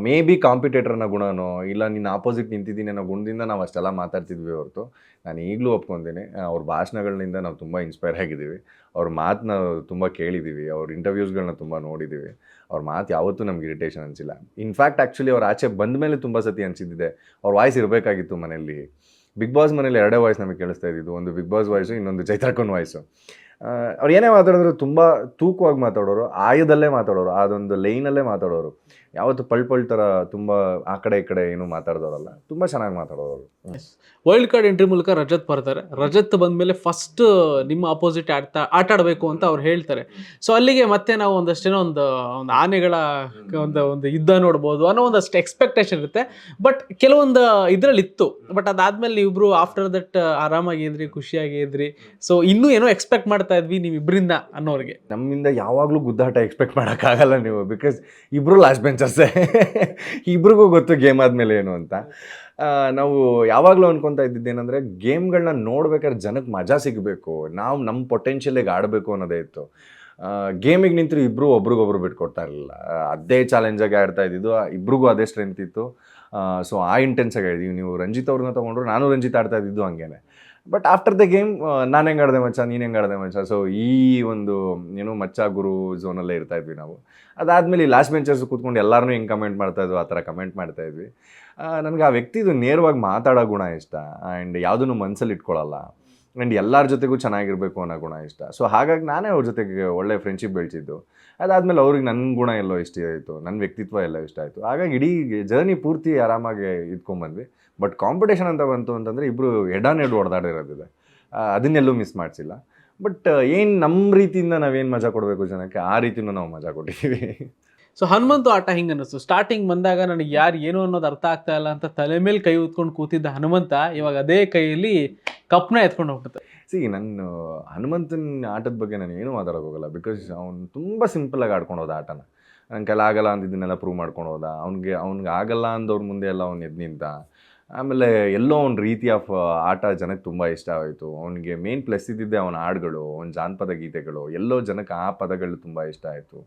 ಮೇ ಬಿ ಕಾಂಪಿಟೇಟರ್ನ ಗುಣನೋ ಇಲ್ಲ ನಿನ್ನ ಆಪೋಸಿಟ್ ನಿಂತಿದ್ದೀನಿ ಅನ್ನೋ ಗುಣದಿಂದ ನಾವು ಅಷ್ಟೆಲ್ಲ ಮಾತಾಡ್ತಿದ್ವಿ ಹೊರತು, ನಾನು ಈಗಲೂ ಒಪ್ಕೊತೀನಿ ಅವ್ರ ಭಾಷಣಗಳಿಂದ ನಾವು ತುಂಬ ಇನ್ಸ್ಪೈರ್ ಆಗಿದ್ದೀವಿ. ಅವ್ರ ಮಾತನ್ನ ತುಂಬ ಕೇಳಿದ್ದೀವಿ, ಅವ್ರ ಇಂಟರ್ವ್ಯೂಸ್ಗಳನ್ನ ತುಂಬ ನೋಡಿದ್ದೀವಿ. ಅವ್ರ ಮಾತು ಯಾವತ್ತೂ ನಮ್ಗೆ ಇರಿಟೇಷನ್ ಅನಿಸಿಲ್ಲ. ಇನ್ಫ್ಯಾಕ್ಟ್ ಆ್ಯಕ್ಚುಲಿ ಅವ್ರು ಆಚೆ ಬಂದ ಮೇಲೆ ತುಂಬ ಸತಿ ಅನಿಸಿದ್ದಿದೆ ಅವ್ರ ವಾಯ್ಸ್ ಇರಬೇಕಾಗಿತ್ತು ಮನೆಯಲ್ಲಿ. ಬಿಗ್ ಬಾಸ್ ಮನೇಲಿ ಎರಡೇ ವಾಯ್ಸ್ ನಮಗೆ ಕೇಳಿಸ್ತಾ ಇದ್ದಿದ್ದು, ಒಂದು ಬಿಗ್ ಬಾಸ್ ವಾಯ್ಸು, ಇನ್ನೊಂದು ಚೈತ್ರಕ್ಕನ ವಾಯ್ಸು. ಅವ್ರು ಏನೇ ಮಾತಾಡಿದ್ರು ತುಂಬ ತೂಕವಾಗಿ ಮಾತಾಡೋರು, ಆಯದಲ್ಲೇ ಮಾತಾಡೋರು, ಅದೊಂದು ಲೈನಲ್ಲೇ ಮಾತಾಡೋರು. ಯಾವತ್ತು ಪಳ್ ಥರ ತುಂಬ ಆ ಕಡೆ ಈ ಕಡೆ ಏನು ಮಾತಾಡಿದವರಲ್ಲ, ತುಂಬ ಚೆನ್ನಾಗಿ ಮಾತಾಡೋರು. ವರ್ಲ್ಡ್ ಕಾರ್ಡ್ ಎಂಟ್ರಿ ಮೂಲಕ ರಜತ್ ಬರ್ತಾರೆ. ರಜತ್ ಬಂದಮೇಲೆ ಫಸ್ಟ್ ನಿಮ್ಮ ಅಪೋಸಿಟ್ ಆಟ ಆಡಬೇಕು ಅಂತ ಅವ್ರು ಹೇಳ್ತಾರೆ. ಸೊ ಅಲ್ಲಿಗೆ ಮತ್ತೆ ನಾವು ಒಂದಷ್ಟೇನೋ ಒಂದು ಆನೆಗಳ ಒಂದು ಯುದ್ಧ ನೋಡ್ಬೋದು ಅನ್ನೋ ಒಂದಷ್ಟು ಎಕ್ಸ್ಪೆಕ್ಟೇಷನ್ ಇರುತ್ತೆ. ಬಟ್ ಕೆಲವೊಂದು ಇದರಲ್ಲಿ ಇತ್ತು. ಬಟ್ ಅದಾದ್ಮೇಲೆ ನೀವಿಬ್ರು ಆಫ್ಟರ್ ದಟ್ ಆರಾಮಾಗಿ ಇದ್ರಿ, ಖುಷಿಯಾಗಿ ಇದ್ರಿ. ಸೊ ಇನ್ನೂ ಏನೋ ಎಕ್ಸ್ಪೆಕ್ಟ್ ಮಾಡ್ತಾ ಇದ್ವಿ ನೀವಿಬ್ಬರಿಂದ ಅನ್ನೋರಿಗೆ. ನಮ್ಮಿಂದ ಯಾವಾಗಲೂ ಗುದ್ದಾಟ ಎಕ್ಸ್ಪೆಕ್ಟ್ ಮಾಡೋಕ್ಕಾಗಲ್ಲ ನೀವು, ಬಿಕಾಸ್ ಇಬ್ಬರು ಲಾಸ್ಟ್ ಬೆಂಚರ್ಸೇ. ಇಬ್ರಿಗೂ ಗೊತ್ತು ಗೇಮ್ ಆದಮೇಲೆ ಏನು ಅಂತ. ನಾವು ಯಾವಾಗಲೂ ಅನ್ಕೊತಾ ಇದ್ದಿದ್ದೇನೆಂದರೆ, ಗೇಮ್ಗಳನ್ನ ನೋಡ್ಬೇಕಾದ್ರೆ ಜನಕ್ಕೆ ಮಜಾ ಸಿಗಬೇಕು, ನಾವು ನಮ್ಮ ಪೊಟೆನ್ಷಿಯಲಿಗೆ ಆಡಬೇಕು ಅನ್ನೋದೇ ಇತ್ತು. ಗೇಮಿಗೆ ನಿಂತರೂ ಇಬ್ಬರು ಒಬ್ರಿಗೊಬ್ರು ಬಿಟ್ಕೊಡ್ತಾ ಇರಲಿಲ್ಲ. ಅದೇ ಚಾಲೆಂಜಾಗಿ ಆಡ್ತಾ ಇದ್ದಿದ್ದು, ಇಬ್ರಿಗೂ ಅದೇ ಸ್ಟ್ರೆಂತ್ ಇತ್ತು. ಸೊ ಆ ಇಂಟೆನ್ಸಾಗಿ ಆಡಿದ್ವಿ. ನೀವು ರಂಜಿತ್ ಅವ್ರನ್ನ ತೊಗೊಂಡ್ರು, ನಾನು ರಂಜಿತ್ ಆಡ್ತಾ ಇದ್ದಿದ್ದು ಹಂಗೇನೆ. ಬಟ್ ಆಫ್ಟರ್ ದ ಗೇಮ್ ನಾನು ಹೆಂಗೆ ಆಡಿದೆ ಮಚ್ಚ, ನೀನು ಹೆಂಗೆ ಆಡಿದೆ ಮಚ್ಚ. ಸೊ ಈ ಒಂದು ಏನು ಮಚ್ಚ ಗುರು ಝೋನಲ್ಲೇ ಇರ್ತಾಯಿದ್ವಿ ನಾವು. ಅದಾದಮೇಲೆ ಲಾಸ್ಟ್ ಬೆಂಚರ್ಸ್ ಕೂತ್ಕೊಂಡು ಎಲ್ಲರೂ ಹೆಂಗೆ ಕಮೆಂಟ್ ಮಾಡ್ತಾಯಿದ್ವು ಆ ಥರ ಕಮೆಂಟ್ ಮಾಡ್ತಾಯಿದ್ವಿ. ನನಗೆ ಆ ವ್ಯಕ್ತಿದು ನೇರವಾಗಿ ಮಾತಾಡೋ ಗುಣ ಇಷ್ಟ. ಆ್ಯಂಡ್ ಯಾವುದನ್ನು ಮನಸ್ಸಲ್ಲಿ ಇಟ್ಕೊಳ್ಳಲ್ಲ. ಆ್ಯಂಡ್ ಎಲ್ಲರ ಜೊತೆಗೂ ಚೆನ್ನಾಗಿರಬೇಕು ಅನ್ನೋ ಗುಣ ಇಷ್ಟ. ಸೊ ಹಾಗಾಗಿ ನಾನೇ ಅವ್ರ ಜೊತೆಗೆ ಒಳ್ಳೆ ಫ್ರೆಂಡ್ಶಿಪ್ ಬೆಳೆಸಿದ್ದು. ಅದಾದಮೇಲೆ ಅವ್ರಿಗೆ ನನ್ನ ಗುಣ ಎಲ್ಲೋ ಇಷ್ಟ ಆಯಿತು, ನನ್ನ ವ್ಯಕ್ತಿತ್ವ ಎಲ್ಲ ಇಷ್ಟ ಆಯಿತು. ಹಾಗಾಗಿ ಇಡೀ ಜರ್ನಿ ಪೂರ್ತಿ ಆರಾಮಾಗಿ ಇದ್ಕೊಂಡ್ಬಂದ್ವಿ. ಬಟ್ ಕಾಂಪಿಟೇಷನ್ ಅಂತ ಬಂತು ಅಂತಂದರೆ ಇಬ್ಬರು ಎಡಾನೆಡ್ ಹೊಡೆದಾಡಿರೋದಿದೆ, ಅದನ್ನೆಲ್ಲೂ ಮಿಸ್ ಮಾಡಿಸಿಲ್ಲ. ಬಟ್ ಏನು ನಮ್ಮ ರೀತಿಯಿಂದ ನಾವೇನು ಮಜಾ ಕೊಡಬೇಕು ಜನಕ್ಕೆ, ಆ ರೀತಿನೂ ನಾವು ಮಜಾ ಕೊಟ್ಟಿದ್ದೀವಿ. ಸೊ ಹನುಮಂತು ಆಟ ಹಿಂಗೆ ಅನ್ನಿಸ್ತು. ಸ್ಟಾರ್ಟಿಂಗ್ ಬಂದಾಗ ನನಗೆ ಯಾರು ಏನು ಅನ್ನೋದು ಅರ್ಥ ಆಗ್ತಾ ಇಲ್ಲ ಅಂತ ತಲೆ ಮೇಲೆ ಕೈ ಹೊತ್ಕೊಂಡು ಕೂತಿದ್ದ ಹನುಮಂತ ಇವಾಗ ಅದೇ ಕೈಯಲ್ಲಿ ಕಪ್ನ ಎತ್ಕೊಂಡು ಹೋಗ್ಬಿಡುತ್ತೆ. ನನ್ನ ಹನುಮಂತನ ಆಟದ ಬಗ್ಗೆ ನಾನು ಏನೂ ಮಾತಾಡೋಕೆ ಹೋಗಲ್ಲ. ಬಿಕಾಸ್ ಅವ್ನು ತುಂಬ ಸಿಂಪಲಾಗಿ ಆಡ್ಕೊಂಡು ಹೋದ ಆಟನ. ನನ್ನ ಕೈಲಿ ಆಗಲ್ಲ ಅಂದಿದ್ದನ್ನೆಲ್ಲ ಪ್ರೂವ್ ಮಾಡ್ಕೊಂಡು ಹೋದ. ಅವ್ನಿಗೆ ಆಗಲ್ಲ ಅಂದವ್ರ ಮುಂದೆ ಎಲ್ಲ ಅವ್ನು ಎದ್ದು ನಿಂತ. ಆಮೇಲೆ ಎಲ್ಲೋ ಒಂದು ರೀತಿ ಆಫ್ ಆಟ ಜನಕ್ಕೆ ತುಂಬ ಇಷ್ಟ ಆಯಿತು. ಅವನಿಗೆ ಮೇನ್ ಪ್ಲಸ್ ಇದ್ದಿದ್ದೆ ಅವನ ಹಾಡುಗಳು, ಅವನ ಜಾನಪದ ಗೀತೆಗಳು, ಎಲ್ಲೋ ಜನಕ್ಕೆ ಆ ಪದಗಳು ತುಂಬ ಇಷ್ಟ ಆಯಿತು.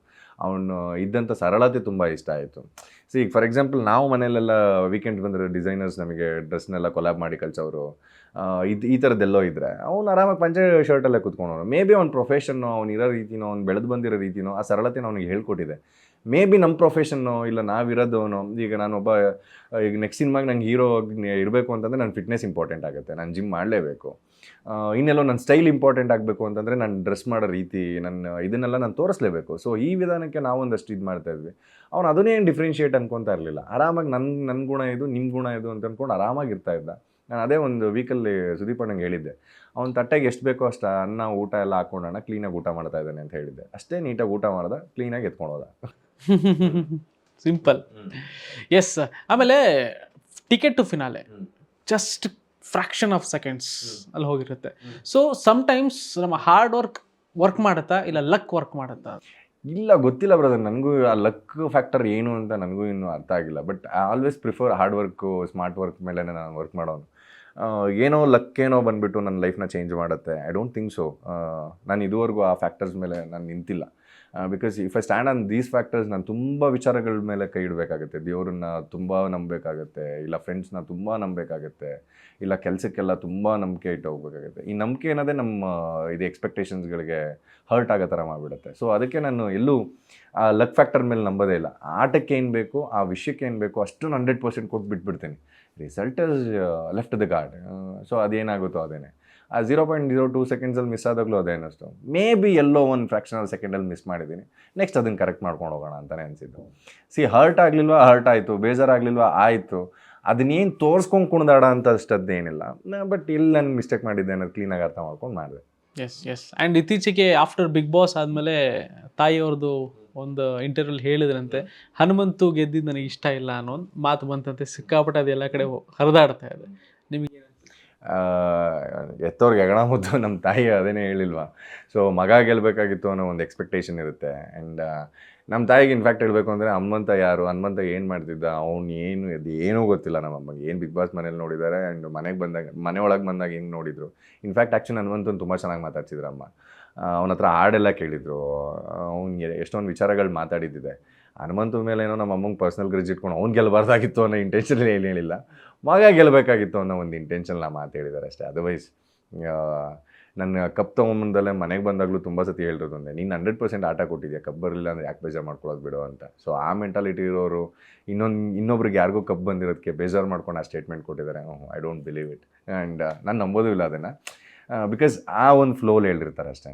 ಅವನು ಇದ್ದಂಥ ಸರಳತೆ ತುಂಬ ಇಷ್ಟ ಆಯಿತು. ಈಗ ಫಾರ್ ಎಕ್ಸಾಂಪಲ್ ನಾವು ಮನೆಯಲ್ಲೆಲ್ಲ ವೀಕೆಂಡ್ ಬಂದರೆ ಡಿಸೈನರ್ಸ್ ನಮಗೆ ಡ್ರೆಸ್ನೆಲ್ಲ ಕೊಲಾಬ್ ಮಾಡಿ ಕಳ್ಸೋರು, ಈ ಥರದ್ದೆಲ್ಲೋ ಇದ್ದರೆ ಅವ್ನು ಆರಾಮಾಗಿ ಪಂಚೆ ಶರ್ಟಲ್ಲೇ ಕೂತ್ಕೊಂಡವನು. ಮೇ ಬಿ ಅವ್ನ ಪ್ರೊಫೆಷನ್ನು, ಅವ್ನು ಇರೋ ರೀತಿನೋ, ಅವ್ನು ಬೆಳೆದು ಬಂದಿರೋ ರೀತಿನೋ, ಆ ಸರಳತೆನ ಅವನಿಗೆ ಹೇಳ್ಕೊಟ್ಟಿದೆ. ಮೇ ಬಿ ನಮ್ಮ ಪ್ರೊಫೆಷನ್ನು ಇಲ್ಲ ನಾವಿರೋದವನು, ಈಗ ನಾನೊಬ್ಬ ಈಗ ನೆಕ್ಸ್ಟ್ ಸಿನಿಮಾಗೆ ನಂಗೆ ಹೀರೋ ಇರಬೇಕು ಅಂತಂದರೆ ನನ್ನ ಫಿಟ್ನೆಸ್ ಇಂಪಾರ್ಟೆಂಟ್ ಆಗುತ್ತೆ, ನಾನು ಜಿಮ್ ಮಾಡಲೇಬೇಕು. ಇನ್ನೆಲ್ಲೋ ನನ್ನ ಸ್ಟೈಲ್ ಇಂಪಾರ್ಟೆಂಟ್ ಆಗಬೇಕು ಅಂತಂದರೆ ನಾನು ಡ್ರೆಸ್ ಮಾಡೋ ರೀತಿ, ಇದನ್ನೆಲ್ಲ ನಾನು ತೋರಿಸ್ಲೇಬೇಕು. ಸೊ ಈ ವಿಧಾನಕ್ಕೆ ನಾವೊಂದಷ್ಟು ಇದು ಮಾಡ್ತಾಯಿದ್ವಿ. ಅವ್ನು ಅದನ್ನೇನು ಡಿಫ್ರೆನ್ಷಿಯೇಟ್ ಅನ್ಕೊತಾ ಇರಲಿಲ್ಲ. ಆರಾಮಾಗಿ ನನ್ನ ಗುಣ ಇದು, ನಿಮ್ಮ ಗುಣ ಇದು ಅಂತ ಅಂದ್ಕೊಂಡು ಆರಾಮಾಗಿರ್ತಾ ಇದ್ದ. ನಾನು ಅದೇ ಒಂದು ವೀಕಲ್ಲಿ ಸುದೀಪ್ ಅಣ್ಣಂಗೆ ಹೇಳಿದ್ದೆ, ಅವ್ನ ತಟ್ಟೆಗೆ ಎಷ್ಟು ಬೇಕೋ ಅಷ್ಟು ಅನ್ನ ಊಟ ಎಲ್ಲ ಹಾಕ್ಕೊಂಡೋಣ, ಕ್ಲೀನಾಗಿ ಊಟ ಮಾಡ್ತಾ ಇದ್ದಾನೆ ಅಂತ ಹೇಳಿದ್ದೆ. ಅಷ್ಟೇ ನೀಟಾಗಿ ಊಟ ಮಾಡ್ದೆ, ಕ್ಲೀನಾಗಿ ಎತ್ಕೊಂಡು ಹೋದ. ಸಿಂಪಲ್. ಎಸ್. ಆಮೇಲೆ ticket to finale just fraction of seconds ಅಲ್ಲಿ ಹೋಗಿರುತ್ತೆ. ಸೊ ಸಮ್ಟೈಮ್ಸ್ ನಮ್ಮ ಹಾರ್ಡ್ ವರ್ಕ್ ಮಾಡುತ್ತಾ ಇಲ್ಲ ಲಕ್ ವರ್ಕ್ ಮಾಡುತ್ತಾ? ಇಲ್ಲ, ಗೊತ್ತಿಲ್ಲ ಬ್ರದರ್, ನನಗೂ ಆ ಲಕ್ ಫ್ಯಾಕ್ಟರ್ ಏನು ಅಂತ ನನಗೂ ಇನ್ನೂ ಅರ್ಥ ಆಗಿಲ್ಲ. But I always prefer hard work, smart work ಮೇಲೆ ನಾನು ವರ್ಕ್ ಮಾಡೋನು. ಏನೋ ಲಕ್ಕೇನೋ ಬಂದುಬಿಟ್ಟು ನನ್ನ ಲೈಫ್ನ ಚೇಂಜ್ ಮಾಡುತ್ತೆ, ಐ ಡೋಂಟ್ ಥಿಂಕ್ ಸೊ. ನಾನು ಇದುವರೆಗೂ ಆ ಫ್ಯಾಕ್ಟರ್ಸ್ ಮೇಲೆ ನಾನು ನಿಂತಿಲ್ಲ. Because if I stand on these factors, ನಾನು ತುಂಬ ವಿಚಾರಗಳ ಮೇಲೆ ಕೈ ಇಡಬೇಕಾಗುತ್ತೆ. ದೇವ್ರನ್ನ ತುಂಬ ನಂಬಬೇಕಾಗತ್ತೆ, ಇಲ್ಲ ಫ್ರೆಂಡ್ಸ್ನ ತುಂಬ ನಂಬಬೇಕಾಗತ್ತೆ, ಇಲ್ಲ ಕೆಲಸಕ್ಕೆಲ್ಲ ತುಂಬ ನಂಬಿಕೆ ಇಟ್ಟು ಹೋಗ್ಬೇಕಾಗುತ್ತೆ. ಈ ನಂಬಿಕೆ ಅನ್ನೋದೇ ನಮ್ಮ ಇದು ಎಕ್ಸ್ಪೆಕ್ಟೇಷನ್ಸ್ಗಳಿಗೆ ಹರ್ಟ್ ಆಗೋ ಥರ ಮಾಡಿಬಿಡುತ್ತೆ. ಸೊ ಅದಕ್ಕೆ ನಾನು ಎಲ್ಲೂ ಆ ಲಕ್ ಫ್ಯಾಕ್ಟರ್ ಮೇಲೆ ನಂಬೋದೇ ಇಲ್ಲ. ಆಟಕ್ಕೆ ಏನು ಬೇಕು, ಆ ವಿಷಯಕ್ಕೆ ಏನು ಬೇಕು ಅಷ್ಟು 100% ಕೊಟ್ಟು ಬಿಟ್ಬಿಡ್ತೀನಿ. Result is left the guard. So ಅದೇನಾಗುತ್ತೋ ಅದೇನೆ. ಆ 0.02 ಸೆಕೆಂಡ್ಸಲ್ಲಿ ಮಿಸ್ ಆದಾಗಲೂ ಅದೇ ಅನ್ನಿಸ್ತು. ಮೇ ಬಿ ಎಲ್ಲೋ ಒಂದು ಫ್ರ್ಯಾಕ್ಷನಲ್ ಸೆಕೆಂಡಲ್ಲಿ ಮಿಸ್ ಮಾಡಿದ್ದೀನಿ, ನೆಕ್ಸ್ಟ್ ಅದನ್ನು ಕರೆಕ್ಟ್ ಮಾಡ್ಕೊಂಡು ಹೋಗೋಣ ಅಂತಲೇ ಅನಿಸಿದ್ದು. ಹರ್ಟ್ ಆಗಲಿಲ್ವಾ, ಹರ್ಟ್ ಆಯಿತು. ಬೇಜಾರಾಗಲಿಲ್ವಾ, ಆಯಿತು. ಅದನ್ನೇನು ತೋರಿಸ್ಕೊಂಡು ಕುಣಿದಾಡ ಅಂತ ಅಷ್ಟದ್ದೇನಿಲ್ಲ. ಬಟ್ ಇಲ್ಲಿ ನಾನು ಮಿಸ್ಟೇಕ್ ಮಾಡಿದ್ದೆ ಅನ್ನೋದು ಕ್ಲೀನಾಗಿ ಅರ್ಥ ಮಾಡ್ಕೊಂಡು ಮಾಡಿದೆ. Yes yes. ಆ್ಯಂಡ್ ಇತ್ತೀಚೆಗೆ ಆಫ್ಟರ್ ಬಿಗ್ ಬಾಸ್ ಆದಮೇಲೆ ತಾಯಿಯವ್ರದ್ದು ಒಂದು ಇಂಟರ್ವ್ಯೂಲ್ ಹೇಳಿದ್ರಂತೆ, ಹನುಮಂತು ಗೆದ್ದಿದ್ದು ನನಗೆ ಇಷ್ಟ ಇಲ್ಲ ಅನ್ನೋ ಒಂದು ಮಾತು ಬಂತಂತೆ. ಸಿಕ್ಕಾಪಟ್ಟೆ ಅದು ಎಲ್ಲ ಕಡೆ ಹರಿದಾಡ್ತಾ ಇದೆ. ನಿಮಗೆ ಎತ್ತವ್ರಿಗೆ ಹೆಗಣ ಮುದ್ದು ನಮ್ಮ ತಾಯಿ ಅದೇನೇ ಹೇಳಿಲ್ವಾ. ಸೊ ಮಗ ಗೆಲ್ಲಬೇಕಾಗಿತ್ತು ಅನ್ನೋ ಒಂದು ಎಕ್ಸ್ಪೆಕ್ಟೇಷನ್ ಇರುತ್ತೆ. ಆ್ಯಂಡ್ ನಮ್ಮ ತಾಯಿಗೆ ಇನ್ಫ್ಯಾಕ್ಟ್ ಹೇಳಬೇಕು ಅಂದರೆ ಹನುಮಂತ ಯಾರು, ಹನುಮಂತ ಏನು ಮಾಡ್ತಿದ್ದ, ಅವ್ನು ಏನೂ ಗೊತ್ತಿಲ್ಲ ನಮ್ಮ ಅಮ್ಮಗೆ. ಏನು ಬಿಗ್ ಬಾಸ್ ಮನೇಲಿ ನೋಡಿದ್ದಾರೆ ಆ್ಯಂಡ್ ಮನೆ ಒಳಗೆ ಬಂದಾಗ ಹೆಂಗೆ ನೋಡಿದರು. ಇನ್ಫ್ಯಾಕ್ಟ್ ಆ್ಯಕ್ಚುಲಿ ಹನುಮಂತನ ತುಂಬ ಚೆನ್ನಾಗಿ ಮಾತಾಡ್ತಿದ್ರು ಅಮ್ಮ. ಅವನ ಹತ್ರ ಹಾಡೆಲ್ಲ ಕೇಳಿದರು, ಅವ್ನಿಗೆ ಎಷ್ಟೊಂದು ವಿಚಾರಗಳು ಮಾತಾಡಿದ್ದಿದೆ. ಹನುಮಂತ ಮೇಲೆ ಏನೋ ನಮ್ಮ ಅಮ್ಮಂಗೆ ಪರ್ಸ್ನಲ್ ಗ್ರಿಜ್ ಇಟ್ಕೊಂಡು ಅವ್ನು ಗೆಲ್ಲಬಾರ್ದಾಗಿತ್ತು ಅನ್ನೋ ಇಂಟೆನ್ಷನ್ ಏನು ಹೇಳಿಲ್ಲ, ಮಗ ಗೆಲ್ಲಬೇಕಾಗಿತ್ತು ಅನ್ನೋ ಒಂದು ಇಂಟೆನ್ಷನ್ ಮಾತು ಹೇಳಿದ್ದಾರೆ ಅಷ್ಟೇ. ಅದರ್ವೈಸ್ ನನ್ನ ಕಪ್ ತೊಗೊಂಬಂದಲ್ಲೇ ಮನೆಗೆ ಬಂದಾಗಲೂ ತುಂಬ ಸತಿ ಹೇಳಿರೋದು ಒಂದೇ, ನೀನು 100% ಆಟ ಕೊಟ್ಟಿದ್ಯಾ, ಕಪ್ ಬರಲಿಲ್ಲ ಅಂದರೆ ಯಾಕೆ ಬೇಜಾರು ಮಾಡ್ಕೊಳ್ಳೋದು ಬಿಡು ಅಂತ. ಸೊ ಆ ಮೆಂಟಾಲಿಟಿ ಇರೋರು ಇನ್ನೊಬ್ರಿಗೆ ಯಾರಿಗೂ ಕಪ್ ಬಂದಿರೋದಕ್ಕೆ ಬೇಜಾರು ಮಾಡ್ಕೊಂಡು ಆ ಸ್ಟೇಟ್ಮೆಂಟ್ ಕೊಟ್ಟಿದ್ದಾರೆ. I don't believe it. And ನಾನು ನಂಬೋದೂ ಇಲ್ಲ ಅದನ್ನು. ಬಿಕಾಸ್ ಆ ಒಂದು ಫ್ಲೋಲಿ ಹೇಳಿರ್ತಾರೆ ಅಷ್ಟೇ.